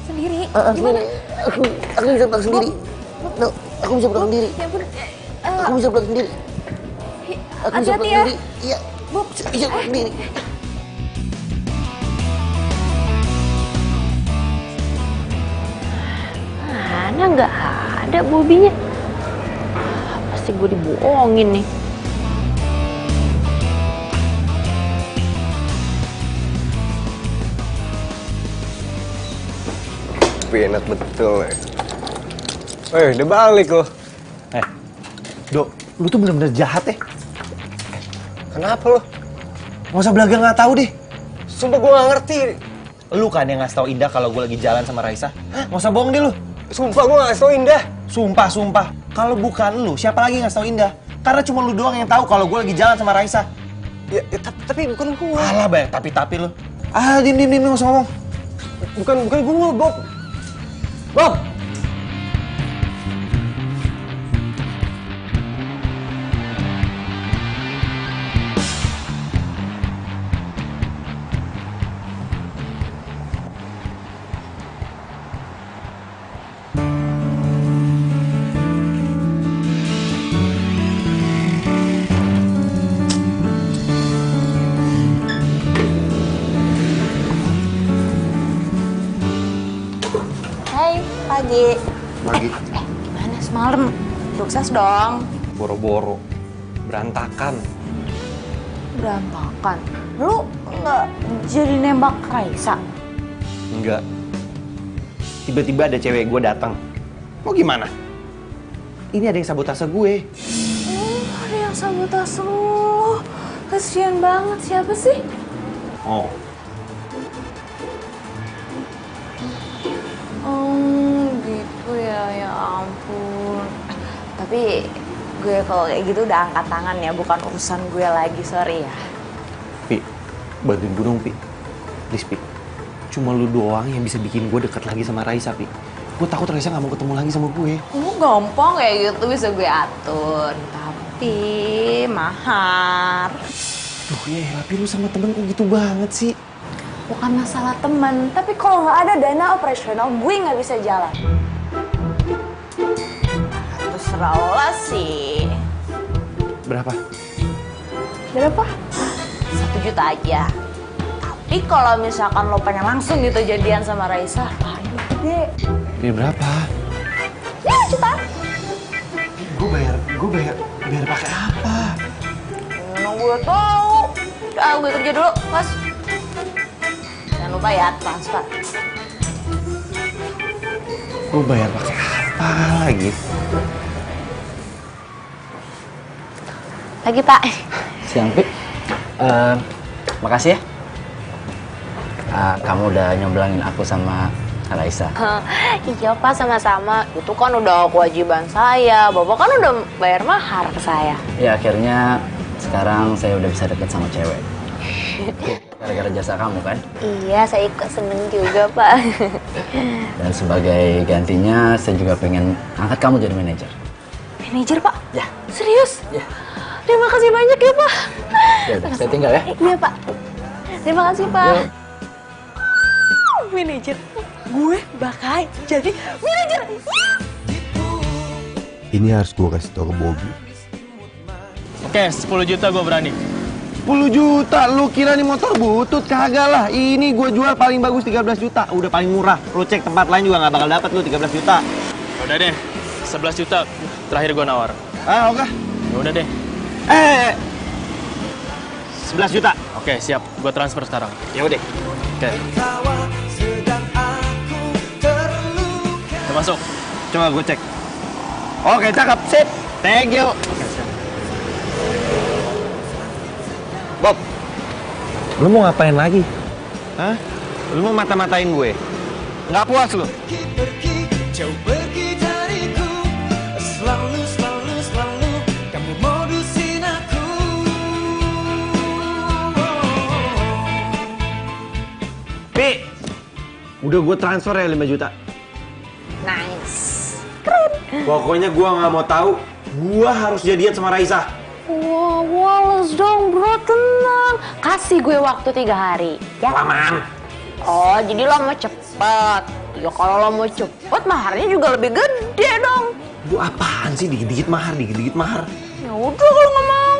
Sendiri? Gimana? Aku bisa pulang sendiri. No, aku bisa pulang sendiri. Ya ampun. Aku bisa pulang sendiri. Aku bisa Hati-hati pulang ya. sendiri. Iya. Bob. Bisa pulang sendiri. Mana nggak ada Bobinya. Pasti gue dibohongin nih. Tapi enak betul ya. Udah balik lo. Dok, lu tuh bener-bener jahat ya. Kenapa lo? Nggak usah belaga nggak tahu deh. Sumpah gue nggak ngerti. Lu kan yang ngasih tau Indah kalau gue lagi jalan sama Raisa. Nggak usah bohong deh lu. Sumpah gue nggak ngasih tau Indah. Sumpah. Kalau bukan lu, siapa lagi yang ngasih tau Indah? Karena cuma lu doang yang tahu kalau gue lagi jalan sama Raisa. Ya, tapi bukan gue. Alah, banyak tapi lu. Diem, nggak usah ngomong. Bukan gue, Bob. Bob! Hai, pagi. Pagi. Gimana semalam? Sukses dong. Boro-boro. Berantakan. Berantakan. Lu nggak jadi nembak Raisa? Enggak. Tiba-tiba ada cewek gue datang. Mau gimana? Ini ada yang sabotase gue. Ada yang sabotase lu. Kasian banget, siapa sih? Oh, Gitu ya ampun. Tapi gue kalau kayak gitu udah angkat tangan ya, bukan urusan gue lagi, sorry ya. Pi, bantuin gue dong, Pi. Please, Pi. Cuma lu doang yang bisa bikin gue deket lagi sama Raisa, Pi. Gue takut Raisa gak mau ketemu lagi sama gue. Gampang kayak gitu bisa gue atur. Tapi mahar. Duh, ya tapi lu sama temen kok gitu banget sih? Bukan masalah teman, tapi kalau nggak ada dana operasional, gue nggak bisa jalan. Terserah lo lah sih. Berapa? Berapa? 1 juta aja. Tapi kalau misalkan lo pengen langsung gitu jadian sama Raisa, ayo gede. Ini berapa? Ya, juta. Gue bayar pakai apa? Mana gue tahu. Gue kerja dulu, Mas. Jangan lupa ya, transfer. Gue bayar pakai apa lagi? Lagi, Pak. Siang, Pi. Makasih ya. Kamu udah nyomblangin aku sama Raisa. Iya, Pak, sama-sama. Itu kan udah kewajiban saya. Bapak kan udah bayar mahar ke saya. Ya, akhirnya sekarang saya udah bisa deket sama cewek. Gara-gara jasa kamu kan? Iya, saya ikut seneng juga, Pak. Dan sebagai gantinya, saya juga pengen angkat kamu jadi manajer. Manajer, Pak? Ya. Serius? Ya. Terima kasih banyak ya, Pak. Ya udah, saya tinggal ya. Iya, Pak. Terima kasih, Pak. Yuk. Manajer. Gue bakal jadi manajer. Ini harus gue kasih tau ke Bobby. Oke, 10 juta gue berani. 10 juta? Lu kira nih motor butut? Kagak lah. Ini gue jual paling bagus 13 juta. Udah paling murah. Lu cek tempat lain juga nggak bakal dapat lu 13 juta. Udah deh, 11 juta terakhir gue nawar. Ah, oke. Ya udah deh. 11 juta. Oke, siap. Gue transfer sekarang. Ya udah. Oke. Udah masuk. Coba gue cek. Oke, cakep. Sip. Thank you. Bob, lu mau ngapain lagi? Hah? Lu mau mata-matain gue? Nggak puas lu? Jauh pergi dariku, selalu kamu modusin aku. Pi, udah gue transfer ya 5 juta. Nice. Pokoknya gue nggak mau tahu. Gue harus jadian sama Raisa. Wow, Wallace dong, bro, tenang. Kasih gue waktu 3 hari, ya? Lamaan. Oh, jadi lo mau cepet. Ya kalau lo mau cepet, maharnya juga lebih gede dong. Lu apaan sih dikit-dikit mahar, dikit-dikit mahar? Ya udah kalau nggak mau.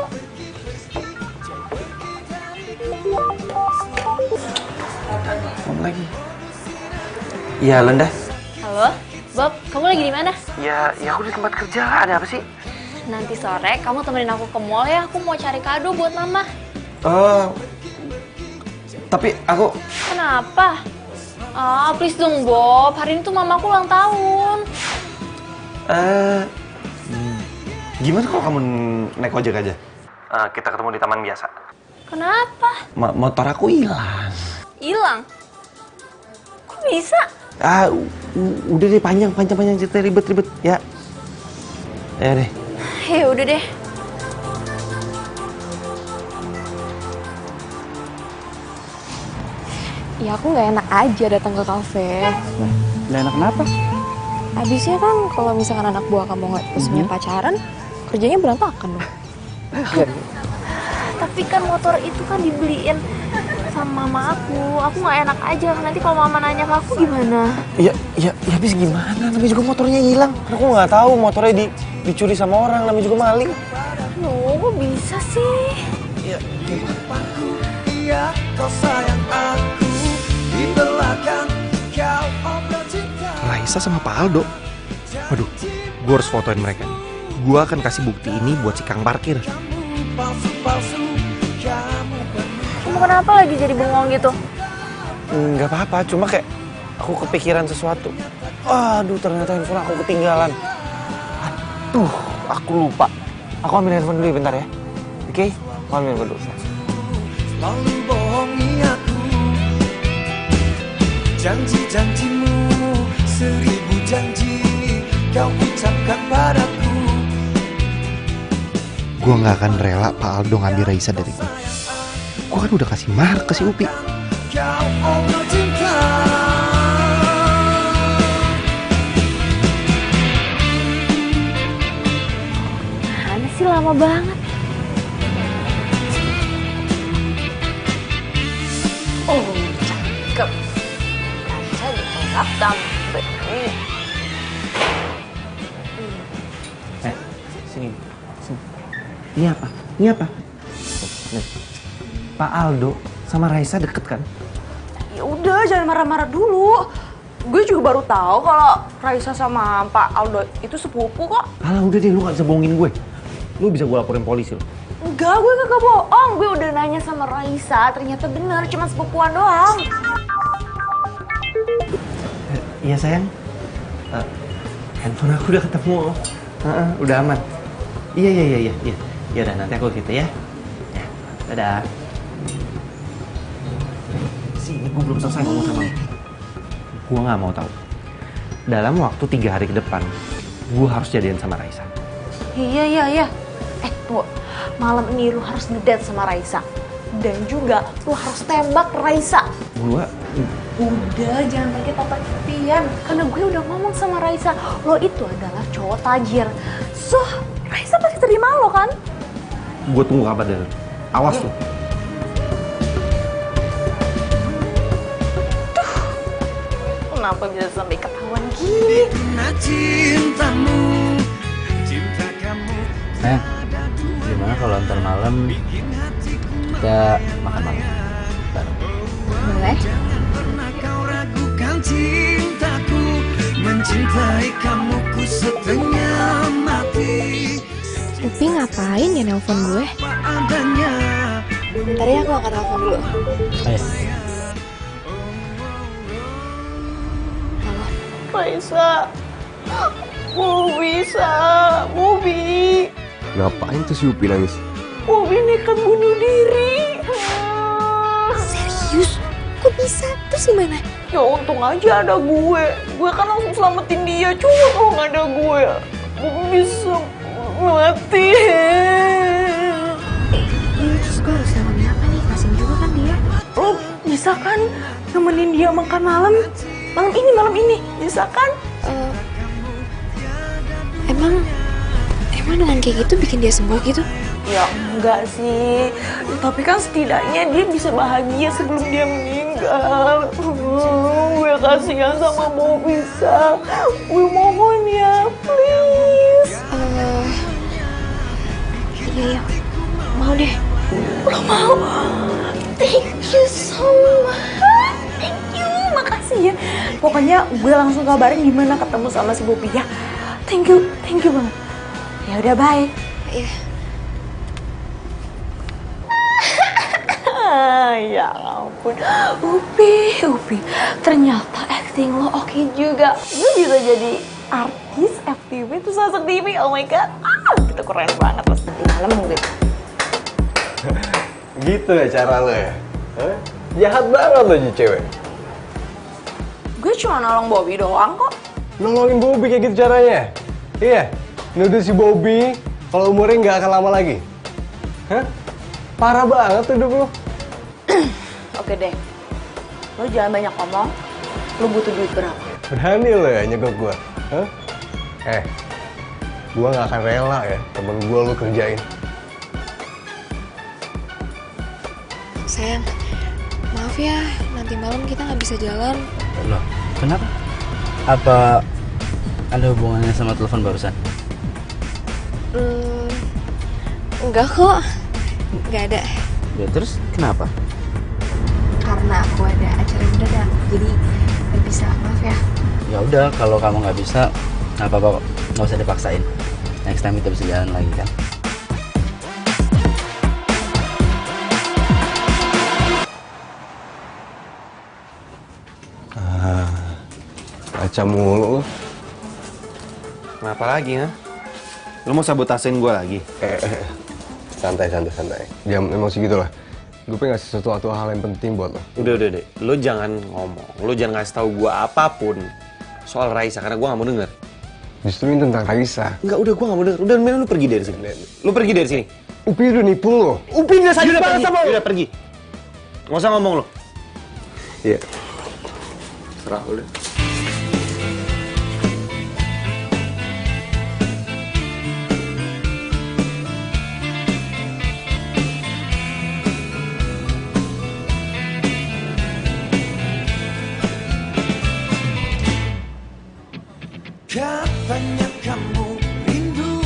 Om lagi. Iya, Lenda. Halo, Bob, kamu lagi di mana? Ya aku di tempat kerja. Ada apa sih? Nanti sore kamu temenin aku ke mall ya, aku mau cari kado buat mama. Tapi aku... Kenapa? Ah, please dong Bob, hari ini tuh mamaku ulang tahun. Gimana kalau kamu naik ojek aja? Kita ketemu di taman biasa. Kenapa? Motor aku hilang. Hilang? Kok bisa? Udah deh, panjang cerita, ribet ya. Ya deh. Ya udah deh. Ya aku nggak enak aja datang ke kafe. Nggak enak kenapa? Abisnya kan kalau misalkan anak buah kamu nggak resminya pacaran, kerjanya berantakan dong. Tapi kan motor itu kan dibeliin sama mama aku nggak enak aja. Nanti kalau mama nanya ke aku gimana? Ya habis gimana? Namanya juga motornya hilang. Aku nggak tahu motornya dicuri sama orang. Namanya juga maling. Loh, kok bisa sih? Ya, Iya, kau sayang aku di belakang kau obrol cinta. Raisa sama Pak Aldo. Waduh, gue harus fotoin mereka. Gue akan kasih bukti ini buat si Kang parkir. Palsu-palsu kamu penuh. Kamu kenapa lagi jadi bengong gitu? nggak apa-apa. Cuma kayak aku kepikiran sesuatu. Aduh, ternyata handphone aku ketinggalan. Aduh, aku lupa. Aku ambil handphone dulu ya, bentar ya. Oke? Aku ambil handphone dulu. Selalu bohongi aku. Janji-janjimu 1000 janji kau ucapkan padaku. Gue nggak akan rela Pak Aldo ngambil Raisa dari gue. Gue kan udah kasih mahar ke si Upi. Kau obrol cinta. Mana sih lama banget? Oh, cakep. Kaca dianggap tampil. Sini. Ini apa? Ini apa? Nih. Pak Aldo sama Raisa deket kan? Ya udah, jangan marah-marah dulu. Gue juga baru tahu kalau Raisa sama Pak Aldo itu sepupu kok. Alah udah deh, lu gak bisa bohongin gue. Lu bisa gue laporin polisi lu. Enggak, gue kagak bohong. Gue udah nanya sama Raisa, ternyata bener, cuma sepupuan doang. Iya sayang. Handphone aku udah ketemu. Udah aman. Iya. Ya udah, nanti aku gitu ya. Ya, dadah. Sini, gue belum selesai ngomong sama lu. Gue nggak mau tahu. Dalam waktu 3 hari ke depan, gue harus jadian sama Raisa. Iya. Tunggu. Malam ini lu harus ngedate sama Raisa. Dan juga lu harus tembak Raisa. Gue Udah, jangan pakai topik-topian. Karena gue udah ngomong sama Raisa, lo itu adalah cowok tajir. So, Raisa pasti terima lo kan? tunggu kabar dari lu. Awas lu. Kenapa bisa sampai ketahuan gini? Karena cintamu, cinta kamu. Gimana kalau ntar malam kita makan malam bareng? Boleh? Pernah kau ragukan cintaku, mencintai kamu ku setengah mati. Upi ngapain ya nelpon gue? Adanya. Bentar ya, aku angkat telepon dulu. Ayo. Raisa, Bobi. Ngapain tuh si Upi nangis? Bobi nekat bunuh diri. Serius? Kok bisa? Terus gimana? Ya untung aja ada gue. Gue kan langsung selamatin dia. Cuma kalau nggak ada gue, Bobi bisa mati. Terus gue harus nemenin apa nih? Kasian juga kan dia. Lo bisa kan nemenin dia makan malam? Malam ini. Bisa kan? Emang dengan kayak gitu bikin dia sembuh gitu? Ya enggak sih. Tapi kan setidaknya dia bisa bahagia sebelum dia meninggal. Gue kasihan sama Bobi, Sa. Gue mohon ya, please. Iya. Mau deh. Lo mau? Thank you so much. Thank you. Makasih ya. Pokoknya gue langsung kabarin gimana ketemu sama si Bobi ya. Thank you banget. Ya udah, bye. Iya. Ya ampun, Upi, ternyata acting lo oke juga. Lo bisa jadi artis FTV terus masuk TV, oh my god. Kita keren banget, pas nanti malam mungkin. Gitu ya cara lo ya? Hah? Jahat banget lo jadi cewek. Gue cuma nolong Bobi doang kok. Nolongin Bobi kayak gitu caranya? Iya, nuduh si Bobi kalau umurnya nggak akan lama lagi. Hah? Parah banget tuh hidup lo. Oke deh, Lo jangan banyak ngomong. Lo butuh duit berapa? Berani lo ya nyegok gue? Hah? Gue gak akan rela ya temen gue lo kerjain. Sayang, maaf ya, nanti malam kita nggak bisa jalan. Loh, kenapa? Apa ada hubungannya sama telepon barusan? Enggak kok, nggak ada. Ya terus kenapa? Karena aku ada acara mendadak, jadi nggak bisa, maaf ya. Ya udah, kalau kamu nggak bisa, nggak apa-apa kok, nggak usah dipaksain. Next time kita bisa jalan lagi kan? Baca mulu lo. Kenapa lagi, ha? Lu mau sabotasein gue lagi? Santai. Jangan emosi gitu lah. Gue pengen ngasih sesuatu hal yang penting buat lo. Udah deh. Lu jangan ngomong. Lu jangan ngasih tahu gue apapun soal Raisa, karena gue gak mau denger. Justru ini tentang Raisa. Enggak, udah gue gak mau denger. Udah, mending lu pergi dari sini. Lu pergi dari sini. Upi udah nipu lo. Upi udah sadar banget sama lo. Udah pergi. Gak usah ngomong lo. Iya. Serah udah. Katanya kamu rindu,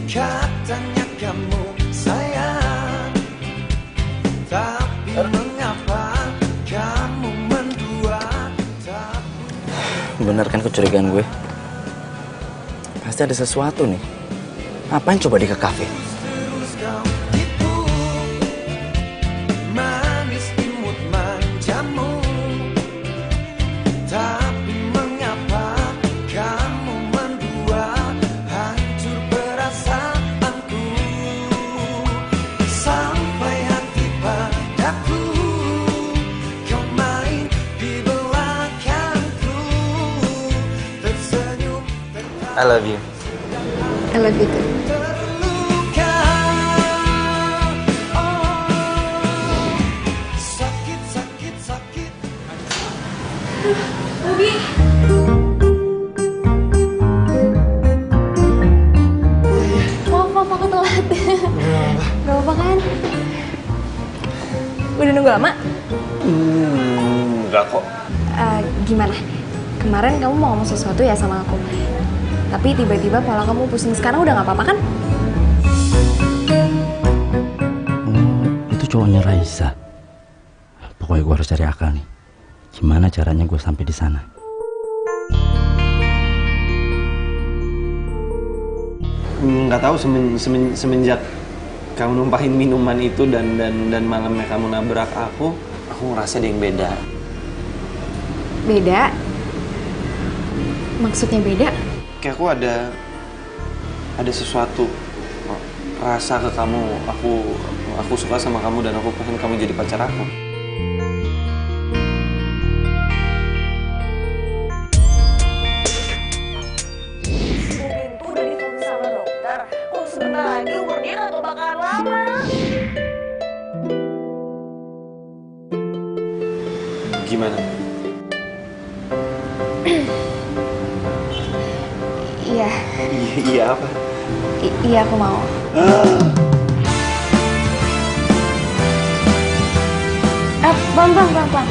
katanya kamu sayang, tapi mengapa kamu mendua? Bener kan kecurigaan gue? Pasti ada sesuatu nih. Ngapain coba dia ke kafe? Terus kau tipu, manis imut manjamu, tapi mengapa kamu mendua? Hancur perasaanku, sampai hati padaku. Kau main di belakangku, tersenyum I love you. I love you too. terluka. Sakit. Maaf, aku telat. Gak apa-apa kan? Udah nunggu lama? Enggak kok. Gimana? Kemarin kamu mau ngomong sesuatu ya sama aku, tapi tiba-tiba kepala kamu pusing. Sekarang udah gak apa-apa kan? Itu cowoknya Raisa. Pokoknya gue harus cari akal nih. Gimana caranya gue sampai di sana? Nggak tahu semenjak kamu numpahin minuman itu dan malamnya kamu nabrak aku ngerasa ada yang beda. Beda? Maksudnya beda? Kayak aku ada sesuatu rasa ke kamu. Aku suka sama kamu dan aku pengen kamu jadi pacar aku. Itu udah difokus sama dokter. Kok sebentar lagi umur dia gak bakalan lama. Gimana? Iya. Iya apa? Iya, aku mau. Pelan.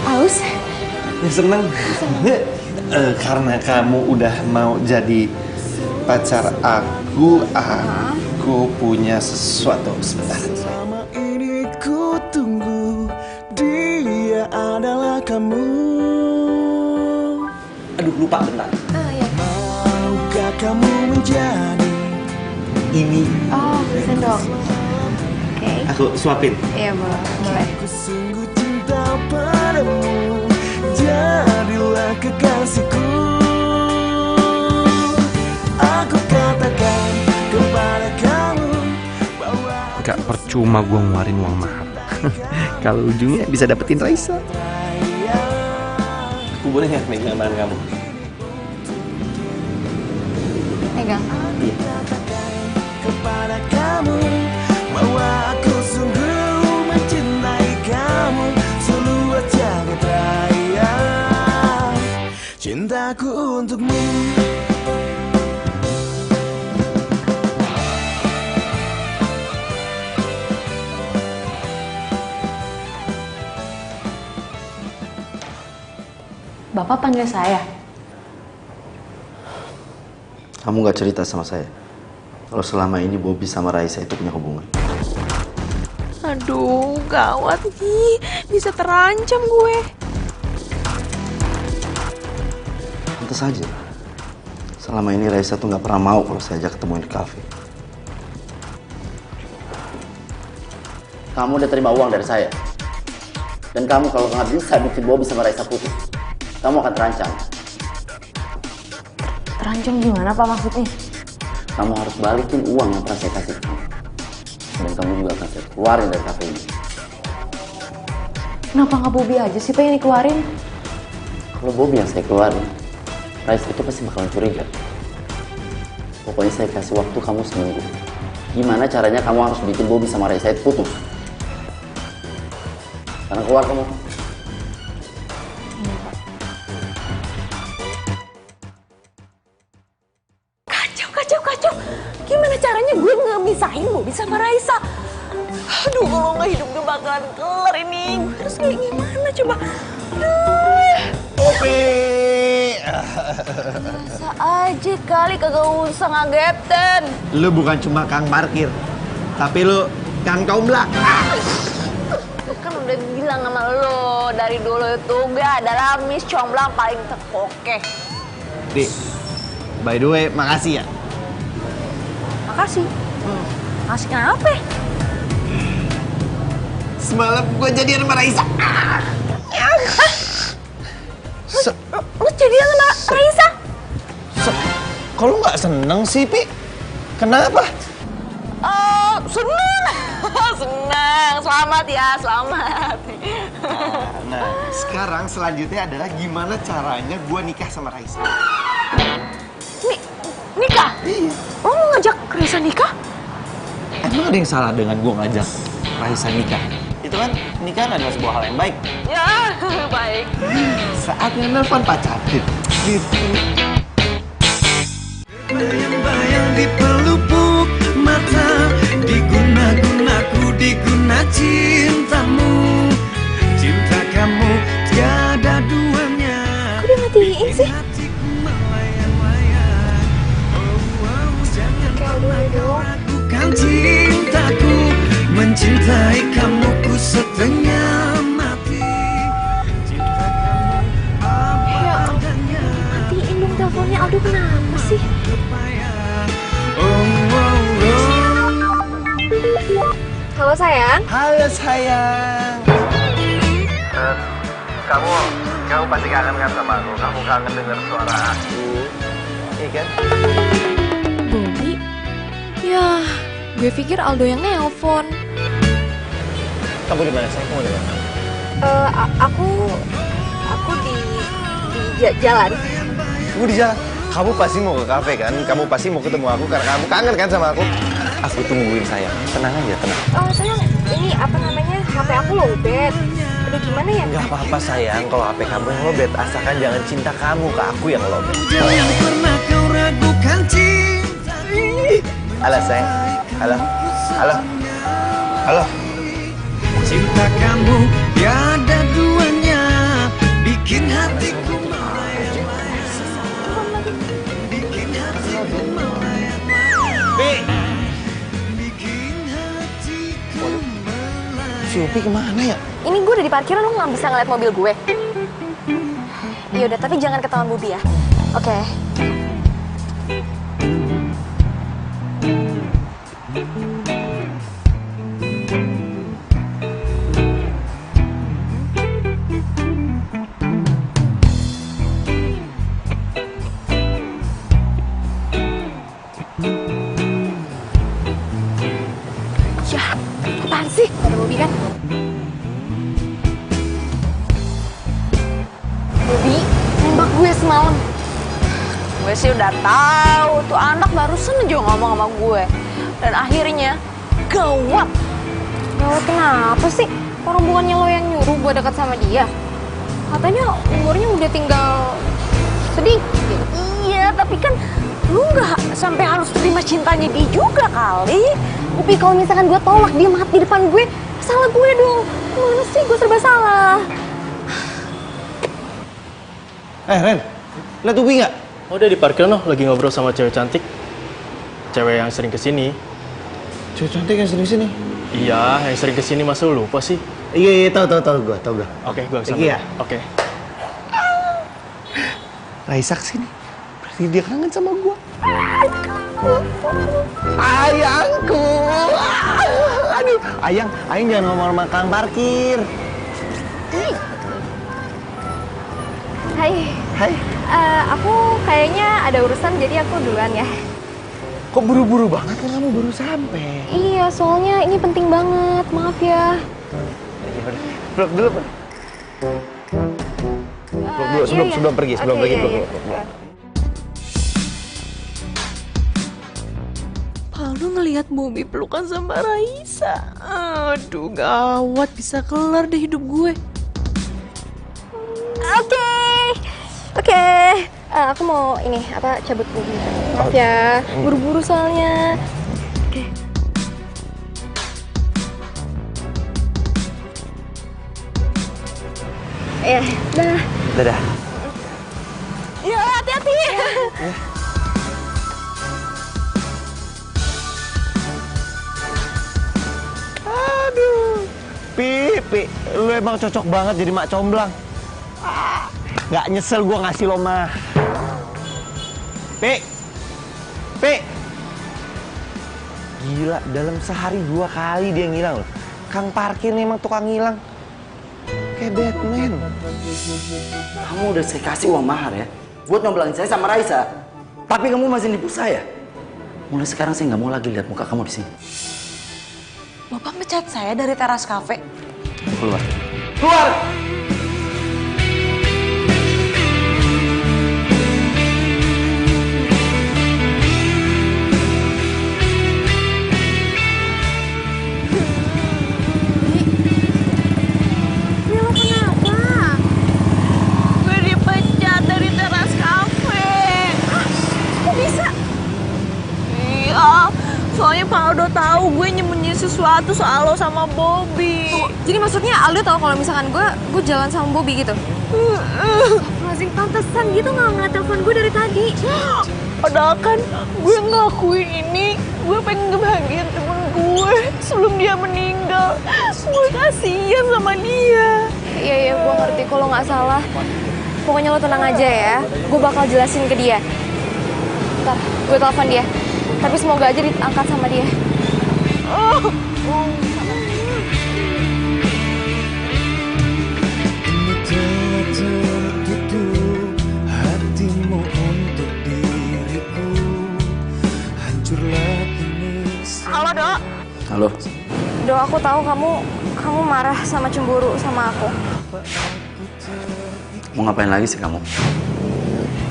Haus? Ya, seneng. Karena kamu udah mau jadi pacar aku punya sesuatu. Sebentar. Selama ini ku tunggu, dia adalah kamu. Aduh, lupa bentar. Maukah kamu menjadi Ini Oh, sendok. Oke. aku suapin. Iya, boleh. ku sungguh cinta padamu, jadilah kekasihku. Aku katakan kepada kamu bahwa Gak percuma gue ngeluarin uang mahal. Kalau ujungnya bisa dapetin Raisa. Aku boleh nggak megang tangan kamu? Pegang. kepada kamu bahwa aku sungguh untukmu. Bapak panggil saya. Kamu gak cerita sama saya kalau selama ini Bobby sama Raisa itu punya hubungan. Aduh, gawat nih. Bisa terancam gue. Pantes aja. Selama ini Raisa tuh gak pernah mau kalau saya ajak ketemuin di kafe. Kamu udah terima uang dari saya. Dan kamu kalau nggak bisa bikin Bobby sama Raisa putus, kamu akan terancam. Terancam gimana Pak maksudnya? Kamu harus balikin uang yang pernah saya kasih ke kamu. Dan kamu juga akan saya keluarin dari kafe ini. Kenapa nggak Bobby aja sih Pak yang dikeluarin? Kalau Bobby yang saya keluarin, Raisa itu pasti bakalan curiga. Pokoknya saya kasih waktu kamu seminggu. Gimana caranya kamu harus bikin Bobby sama Raisa itu putus. Sekarang keluar kamu. Kacau. Gimana caranya gue nggak misahin Bobby sama Raisa? Aduh, kalau nggak hidup gue bakalan kelar ini. Gue harus kayak gimana coba? Bobby. Masa aja kali kagak usah ngagetin. Lu bukan cuma kang parkir, tapi lu kang tomblak. Kan udah bilang sama lo dari dulu itu gue adalah Miss Comblang paling terkoke. Di, by the way, makasih ya. Makasih. Makasih kenapa? Semalam gue jadian sama Raisa. Lu jadian sama Raisa? Kok lu nggak seneng sih, Pi? Kenapa? Seneng. Seneng. Selamat ya, selamat. Nah, sekarang selanjutnya adalah gimana caranya gue nikah sama Raisa. Nikah? Iya. Lo mau ngajak Raisa nikah? Emang ada yang salah dengan gue ngajak Raisa nikah? Itu kan nikahan adalah sebuah hal yang baik. Ya, baik. Saatnya nelfon pacar. Bayang-bayang di pelupuk mata, diguna cintamu. Cinta kamu tiada duanya. Kok dia matiin sih? Ragukan cintaku, mencintai kamu ku setengah mati. Cinta kamu apa adanya. Matiin dong teleponnya. Aduh, kenapa sih? Halo sayang. Halo sayang. Kamu pasti kangen kan sama aku? Kamu kangen denger suara aku, iya kan? Bobby? Ya, gue pikir Aldo yang nelpon. Kamu di mana sayang? Kamu di mana? Aku di jalan. Kamu di jalan. Kamu pasti mau ke kafe kan? Kamu pasti mau ketemu aku karena kamu kangen kan sama aku? Aku tungguin sayang. Tenang aja, tenang. Oh sayang, ini apa namanya? HP aku lowbat. Udah gimana ya? Gak apa-apa sayang kalau HP kamu yang lobet, asalkan jangan cinta kamu ke aku yang lobet. Jangan pernah kau ragukan cinta. Halo sayang. Halo. Cinta kamu tiada duanya, bikin hatiku melayang-layang. Bikin hatiku melayang-layang. Bikin hatiku melayang. Si Upi kemana ya? Ini gue udah di parkiran, lo nggak bisa ngeliat mobil gue. Yaudah, tapi jangan ketahuan Bobby ya. Oke. Ya, apaan sih? Ada Bobby kan? Bobby, nembak gue semalam. Gue sih udah tahu tuh anak barusan aja ngomong sama gue. Dan akhirnya gawat. Gawat kenapa sih? Orang bukannya lo yang nyuruh gue dekat sama dia. Katanya umurnya udah tinggal sedikit. tapi kan lu nggak sampai harus terima cintanya dia juga kali. Tapi kalau misalkan gue tolak dia mati di depan gue, salah gue dong. Gimana sih, gue serba salah. Ren, lihat Ubi nggak? Oh, dia di parkir noh, lagi ngobrol sama cewek cantik. Cewek yang sering kesini. Cewek cantik yang sering sini. Iya, yang sering kesini, masa lu lupa sih? Iya, tahu gue. Oke, gue kesana. Iya. Oke. Raisa kesini. Berarti dia kangen sama gue. Ayangku. Aduh, Ayang jangan ngomong sama kang parkir. Hai. Aku kayaknya ada urusan, jadi aku duluan ya. Kok buru-buru banget kan kamu baru sampai? Iya, soalnya ini penting banget. Maaf ya. Peluk dulu, Pak. Peluk dulu sebelum pergi, peluk. Paldo ngelihat Bobby pelukan sama Raisa. Aduh, gawat, bisa kelar deh hidup gue. Oke. Aku mau cabut dulu. Maaf ya, buru-buru soalnya. Oke. Dah. Dadah. Ya, hati-hati. Aduh. Pi, lu emang cocok banget jadi mak comblang. Nggak nyesel gua ngasih lo mah. Pi. Gila, dalam sehari 2 kali dia ngilang loh. Kang parkir nih emang tukang ngilang. Kayak Batman. Kamu udah saya kasih uang mahar ya, buat nyomblangin saya sama Raisa. Tapi kamu masih nipu saya. Mulai sekarang saya nggak mau lagi lihat muka kamu di sini. Bapak mecat saya dari teras kafe. Keluar. Gue dipecat dari teras kafe. Kok bisa? Iya, soalnya Pak Aldo tahu gue nyembunyi sesuatu soal lo sama Bobby. Jadi maksudnya Aldo tahu kalau misalkan gue jalan sama Bobby gitu? Masih pantesan gitu nggak telepon gue dari tadi. Padahal kan gue ngelakuin ini, gue pengen ngebahagiain temen gue sebelum dia meninggal. Gue kasihan sama dia. Iya, gue ngerti kalau nggak salah. Pokoknya lo tenang aja ya. Gue bakal jelasin ke dia. Ntar, gue telepon dia. Tapi semoga aja diangkat sama dia. hatimu untuk diriku, hancurlah ini. Halo, Dok. Halo. Dok, aku tahu kamu marah sama cemburu sama aku. Mau ngapain lagi sih kamu?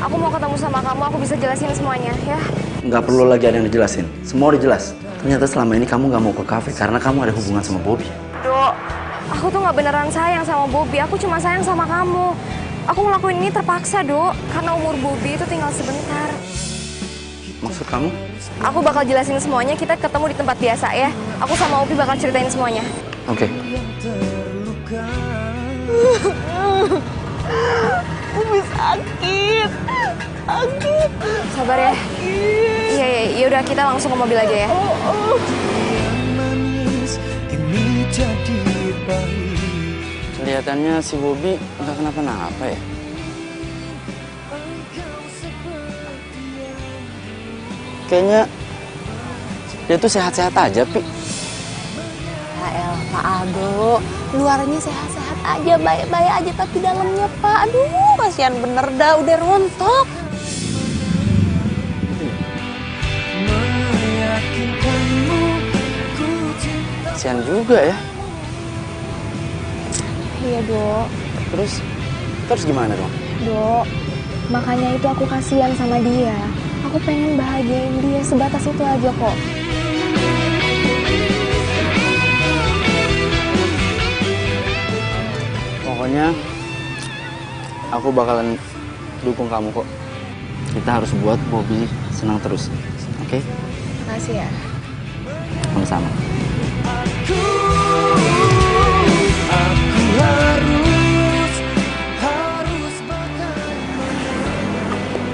Aku mau ketemu sama kamu, aku bisa jelasin semuanya, ya. Nggak perlu lagi ada yang dijelasin. Semua udah jelas. Ternyata selama ini kamu nggak mau ke kafe karena kamu ada hubungan sama Bobby. Dok, aku tuh nggak beneran sayang sama Bobby, aku cuma sayang sama kamu. Aku ngelakuin ini terpaksa, Dok, karena umur Bobby itu tinggal sebentar. Maksud kamu? Aku bakal jelasin semuanya, kita ketemu di tempat biasa ya. Aku sama Upi bakal ceritain semuanya. Oke. Umi sakit. Sabar ya. Iya, udah kita langsung ke mobil aja ya. Kelihatannya si Bobby nggak kenapa-napa ya. Kayaknya dia tuh sehat-sehat aja, Pi. Ya Pak Aldo, luarnya sehat-sehat aja, baik-baik aja, tapi dalamnya Pak, aduh kasihan bener dah, udah rontok. Kasihan juga ya. Iya, Dok. Terus gimana dong? Dok, makanya itu aku kasihan sama dia. Aku pengen bahagiain dia, sebatas itu aja kok. Pokoknya aku bakalan dukung kamu kok. Kita harus buat Bobby senang terus. Oke? Makasih ya. Sama-sama.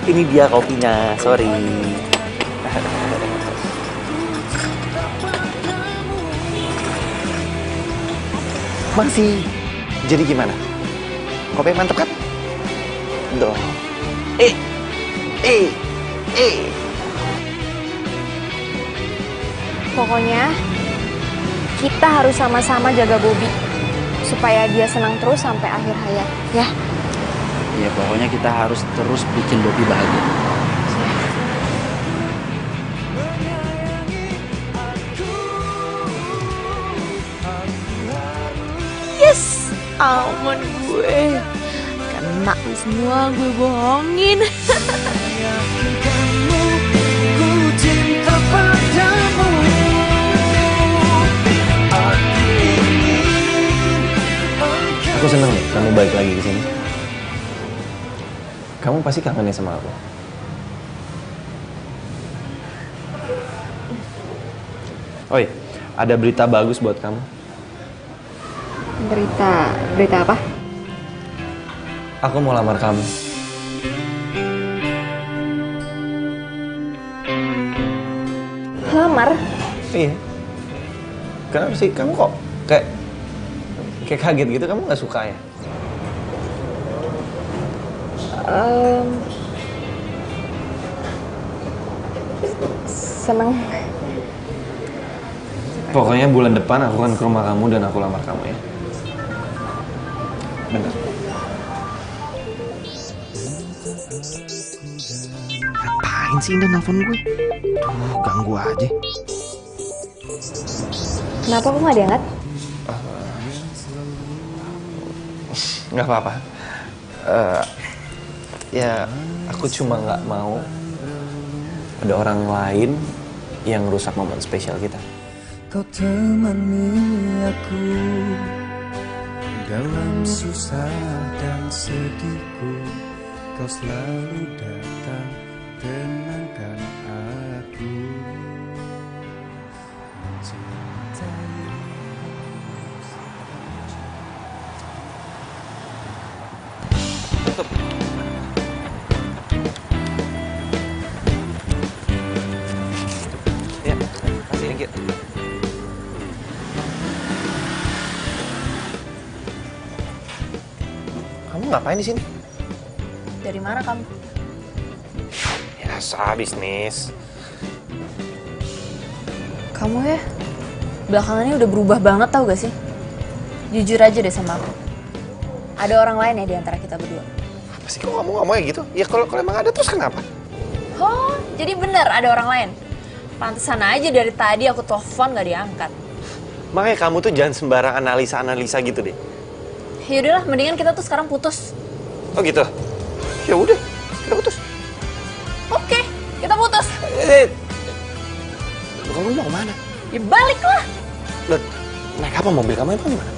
Ini dia kopinya, sorry. Masih. Jadi gimana? Kopi mantep kan? Dong. Eh. Pokoknya kita harus sama-sama jaga Bobby supaya dia senang terus sampai akhir hayat, ya. Ya pokoknya kita harus terus bikin Bobby bahagia. Yes, aman gue. Kena semua gue bohongin. Ku cinta padamu. Aku seneng nih kamu balik lagi ke sini. Kamu pasti kangen ya sama aku. Oi, ada berita bagus buat kamu. Berita apa? Aku mau lamar kamu. Lamar? Iya. Kenapa sih kamu kok kayak kaget gitu? Kamu nggak suka ya? Seneng. Pokoknya bulan depan aku akan ke rumah kamu dan aku lamar kamu ya. Bener. Ngapain sih Indah nelfon gue? Tuh, ganggu aja. Kenapa kok nggak diangkat? Nggak apa-apa. Ya, aku cuma nggak mau ada orang lain yang rusak momen spesial kita. Kau temani aku dalam susah dan sedihku. Kau selalu datang tenangkan aku. Tutup. Ya, kasih ringgit. Kamu ngapain di sini? Dari mana kamu? Biasa bisnis. Kamu ya, belakangan ini udah berubah banget tau gak sih? Jujur aja deh sama aku. Ada orang lain ya di antara kita berdua. Apa sih kamu ngomong kayak gitu? Ya kalau emang ada terus kenapa? Oh, jadi bener ada orang lain? Pantesan aja dari tadi aku telepon gak diangkat. Makanya kamu tuh jangan sembarang analisa gitu deh. Yaudahlah, mendingan kita tuh sekarang putus. Oh gitu? Ya udah, kita putus. Oke, kita putus. Kamu mau kemana? Ya balik lah. Loh, naik apa mobil kamu emang gimana?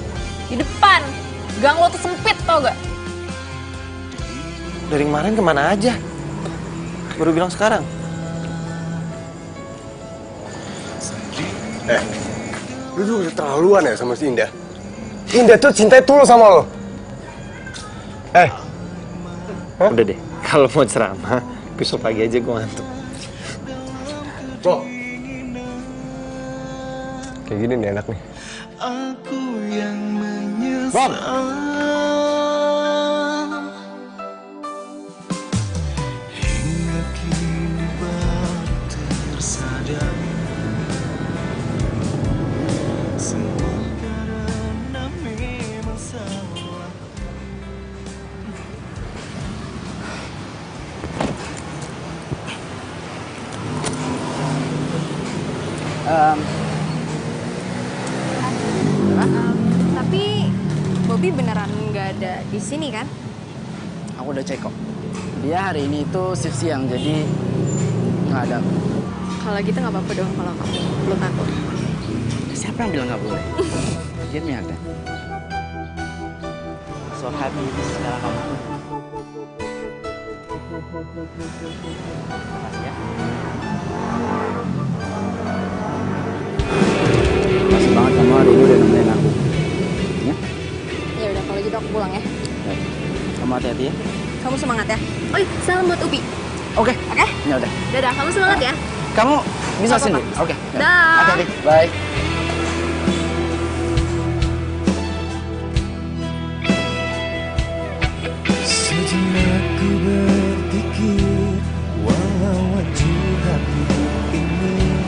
Di depan. Gang lo tuh sempit tau gak? Dari kemarin kemana aja? Baru bilang sekarang. Lu tuh udah terlaluan ya sama si Indah. Si Indah tuh cinta tulus sama lo. Udah deh, kalau mau ceramah, besok pagi aja gue ngantuk. Kok? Kayak gini nih enak nih. Aku yang menyesal. Hingga kini baru tersadar. Semua karena memang salah. Tapi Bobby beneran nggak ada di sini kan? Aku udah cek kok. Dia hari ini itu shift siang, jadi nggak ada. Kalau gitu nggak apa-apa dong kalau kamu peluk aku. Siapa yang bilang nggak boleh? Give me hug. So happy sekarang kamu. Makasih banget kamu hari ini udah nemenin aku. Ya? Ya udah kalau gitu aku pulang ya. Baik. Kamu hati-hati ya. Kamu semangat ya. Oh iya, salam buat Upi. Oke. Oke? Ya udah. Dadah, kamu semangat ya. Kamu bisa Apa-apa. sini. Oke. Dah. Hati-hati. Bye. Sejenak ku berpikir, walau hati ini.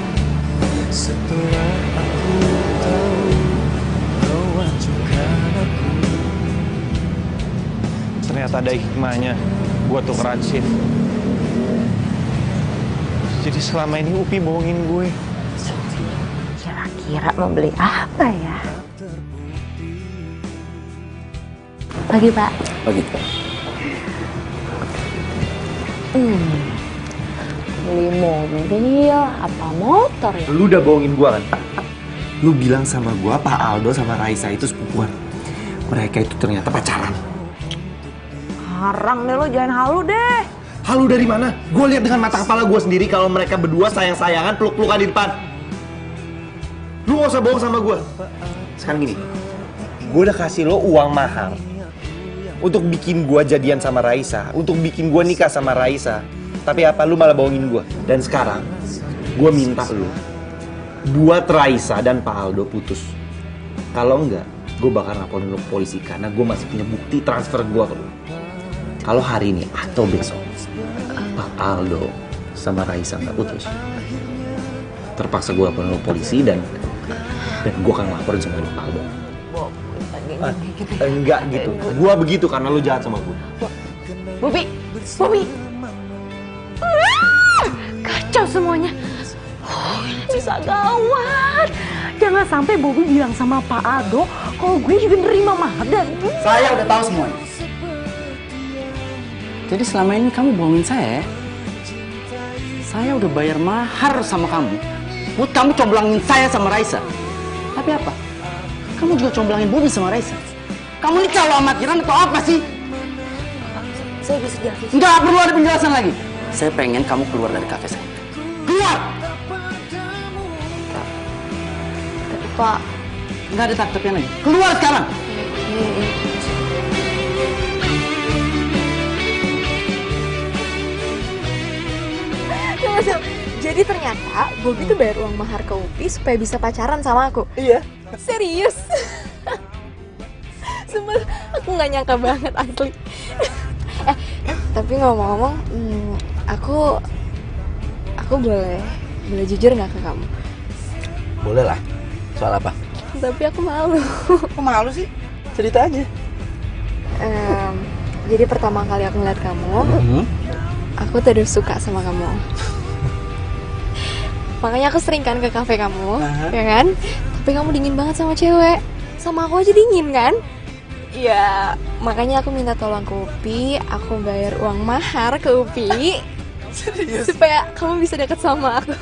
Setelah aku tahu kau acuhkan aku. Ternyata ada hikmahnya buat tukeran shift. Jadi selama ini Upi bohongin gue. Kira-kira mau beli apa ya? Pagi, Pak. Pagi. Beli mobil apa motor ya? Lu udah bohongin gue kan? Lu bilang sama gue Pak Aldo sama Raisa itu sepupuan. Mereka itu ternyata pacaran. Harang deh lo, jangan halu deh. Halu dari mana? Gue lihat dengan mata kepala gue sendiri kalau mereka berdua sayang-sayangan peluk-pelukan di depan. Lu gak usah bohong sama gue. Sekarang gini, gue udah kasih lo uang mahal untuk bikin gue jadian sama Raisa, untuk bikin gue nikah sama Raisa. Tapi apa lu malah bohongin gue? Dan sekarang gue minta lu buat Raisa dan Pak Aldo putus. Kalau enggak, gue bakal laporin lu ke polisi karena gue masih punya bukti transfer gue ke lu. Kalau hari ini atau besok Pak Aldo sama Raisa nggak putus, terpaksa gue laporin lu ke polisi dan gue akan laporin sama lu Pak Aldo. Enggak gitu, gue begitu karena lu jahat sama gue. Bobi. Kacau semuanya. Bisa gawat. Jangan sampai Bobi bilang sama Pak Aldo kalau gue juga nerima mahar dari dia. Saya udah tahu semuanya. Jadi selama ini kamu bohongin saya ya? Saya udah bayar mahar sama kamu buat kamu comblangin saya sama Raisa. Tapi apa? Kamu juga comblangin Bobi sama Raisa. Kamu ini calon amatiran atau apa sih? Saya bisa jelasin. Nggak perlu ada penjelasan lagi. Saya pengen kamu keluar dari kafe saya. Keluar! Tapi Pak, Nggak ada tak-tapian lagi. Keluar sekarang! Jadi ternyata Bobi tuh bayar uang mahar ke Upi supaya bisa pacaran sama aku. Iya. Serius? Sumpah, aku nggak nyangka banget asli. Tapi ngomong-ngomong, aku boleh jujur nggak ke kamu? Boleh lah. Soal apa? Tapi aku malu. Kok malu sih? Cerita aja. Jadi pertama kali aku ngeliat kamu, aku terus suka sama kamu. Makanya aku sering kan ke kafe kamu, ya kan? Tapi kamu dingin banget sama cewek. Sama aku aja dingin kan? Ya, makanya aku minta tolong ke Upi, aku bayar uang mahar ke Upi. Serius? Supaya kamu bisa deket sama aku.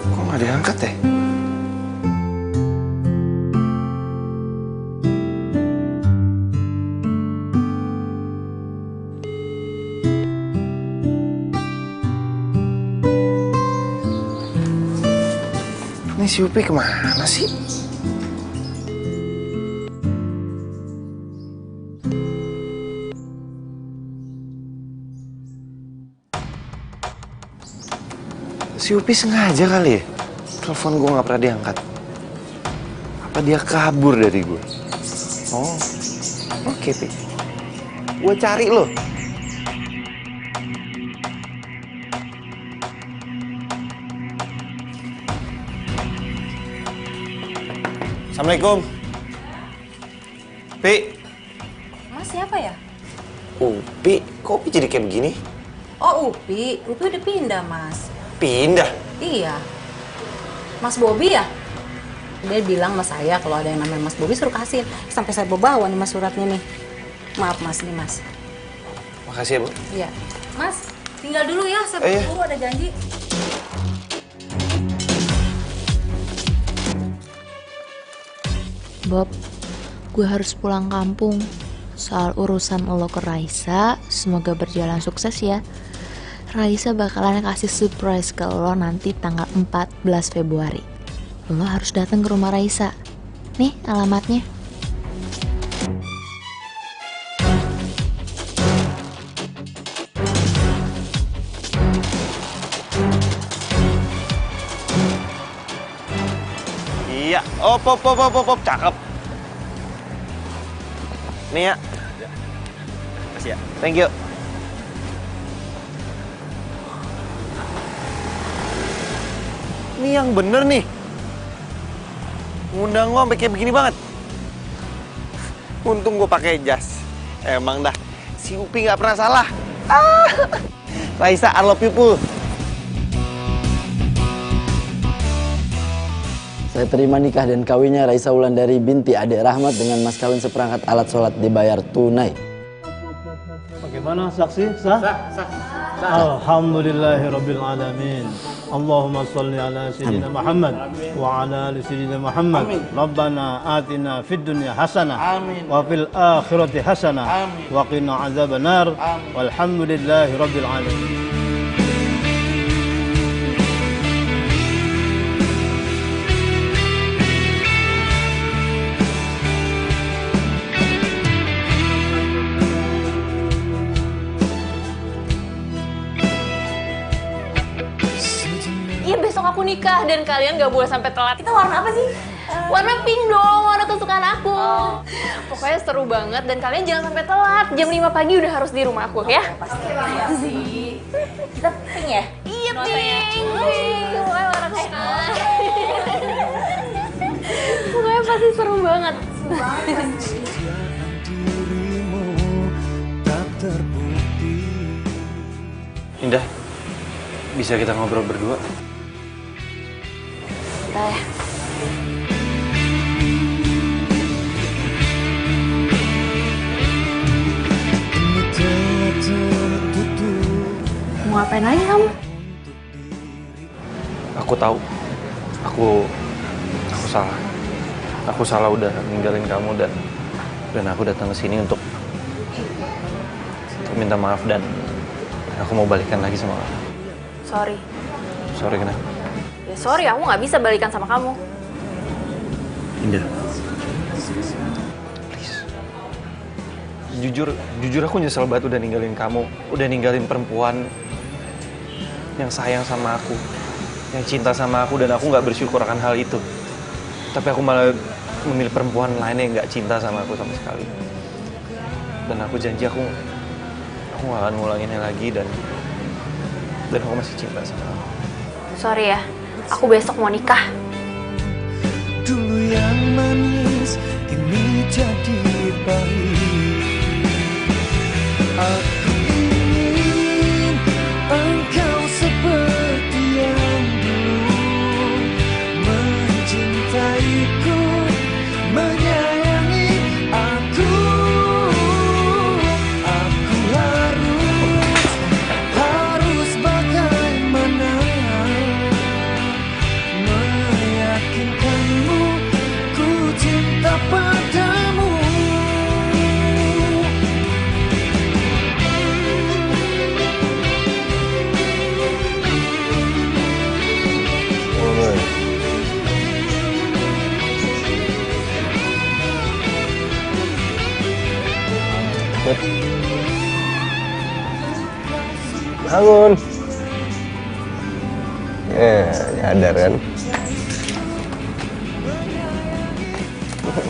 Kok nggak diangkat ya? Ini si Upi kemana sih? Si Upi sengaja kali ya? Telepon gue nggak pernah diangkat. Apa dia kabur dari gue? Oh, oke Pi. Gue cari lo. Assalamualaikum. Pi. siapa ya? Upi, kok Upi jadi kayak begini? Oh, Upi udah pindah, Mas. Pindah? Iya. Mas Bobby ya? Dia bilang sama saya kalau ada yang namanya Mas Bobby suruh kasihin. Sampai saya bawa nih Mas suratnya nih. Maaf Mas, nih Mas. Makasih ya, Bu. Iya. Mas, tinggal dulu ya, saya buru ada janji. Bob, gue harus pulang kampung. Soal urusan lo ke Raisa, semoga berjalan sukses ya. Raisa bakalan kasih surprise ke lo nanti tanggal 14 Februari. Lo harus datang ke rumah Raisa. Nih alamatnya. Iya, op, cakep. Nih ya. Makasih ya. Thank you. Ini yang bener nih. Ngundang gua sampai kayak begini banget. Untung gua pakai jas. Emang dah, si Upi nggak pernah salah. Raisa, I love you, Pul. Saya terima nikah dan kawinnya Raisa Wulandari binti Adek Rahmat dengan mas kawin seperangkat alat sholat dibayar tunai. Bagaimana saksi? Sah? Sah. Alhamdulillahirabbil alamin. Allahumma shalli ala sayyidina Muhammad wa ala ali sayyidina Muhammad. Rabbana atina fid dunya hasanah wa fil akhirati hasanah wa qina azabannar. Walhamdulillahirabbil alamin. Iya, besok aku nikah dan kalian gak boleh sampai telat. Kita warna apa sih? Warna pink dong, warna kesukaan aku. Pokoknya seru banget dan kalian jangan sampai telat. Jam 5 pagi udah harus di rumah aku ya. Pasti. Kita pink ya? Iya, pink. Pokoknya warna kesukaan. Pokoknya pasti seru banget. Indah, bisa kita ngobrol berdua? Bentar ya. Mau ngapain lagi kamu? Aku tahu. Aku salah. Aku salah udah ninggalin kamu dan aku datang ke sini untuk minta maaf dan aku mau balikan lagi sama kamu. Sorry. Sorry kenapa? Ya sorry, aku nggak bisa balikan sama kamu. Indah. Please. Jujur aku nyesel banget udah ninggalin kamu. Udah ninggalin perempuan yang sayang sama aku. Yang cinta sama aku dan aku nggak bersyukur akan hal itu. Tapi aku malah memilih perempuan lain yang nggak cinta sama aku sama sekali. Dan aku janji aku nggak akan ngulanginnya lagi dan aku masih cinta sama kamu. Sorry ya, aku besok mau nikah. Dulu yang manis kini jadi pahit. Aku ingin engkau seperti yang dulu mencintaiku, menyayangi aku. Aku harus bagaimana meyakinkanmu ku cinta padamu. Bangun. Nyadar kan?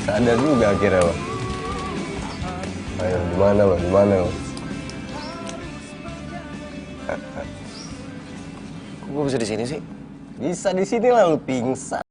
Sadar juga akhirnya lo. Ayo, gimana lo? Kok gue bisa di sini sih? Bisa di sini lah, lu pingsan.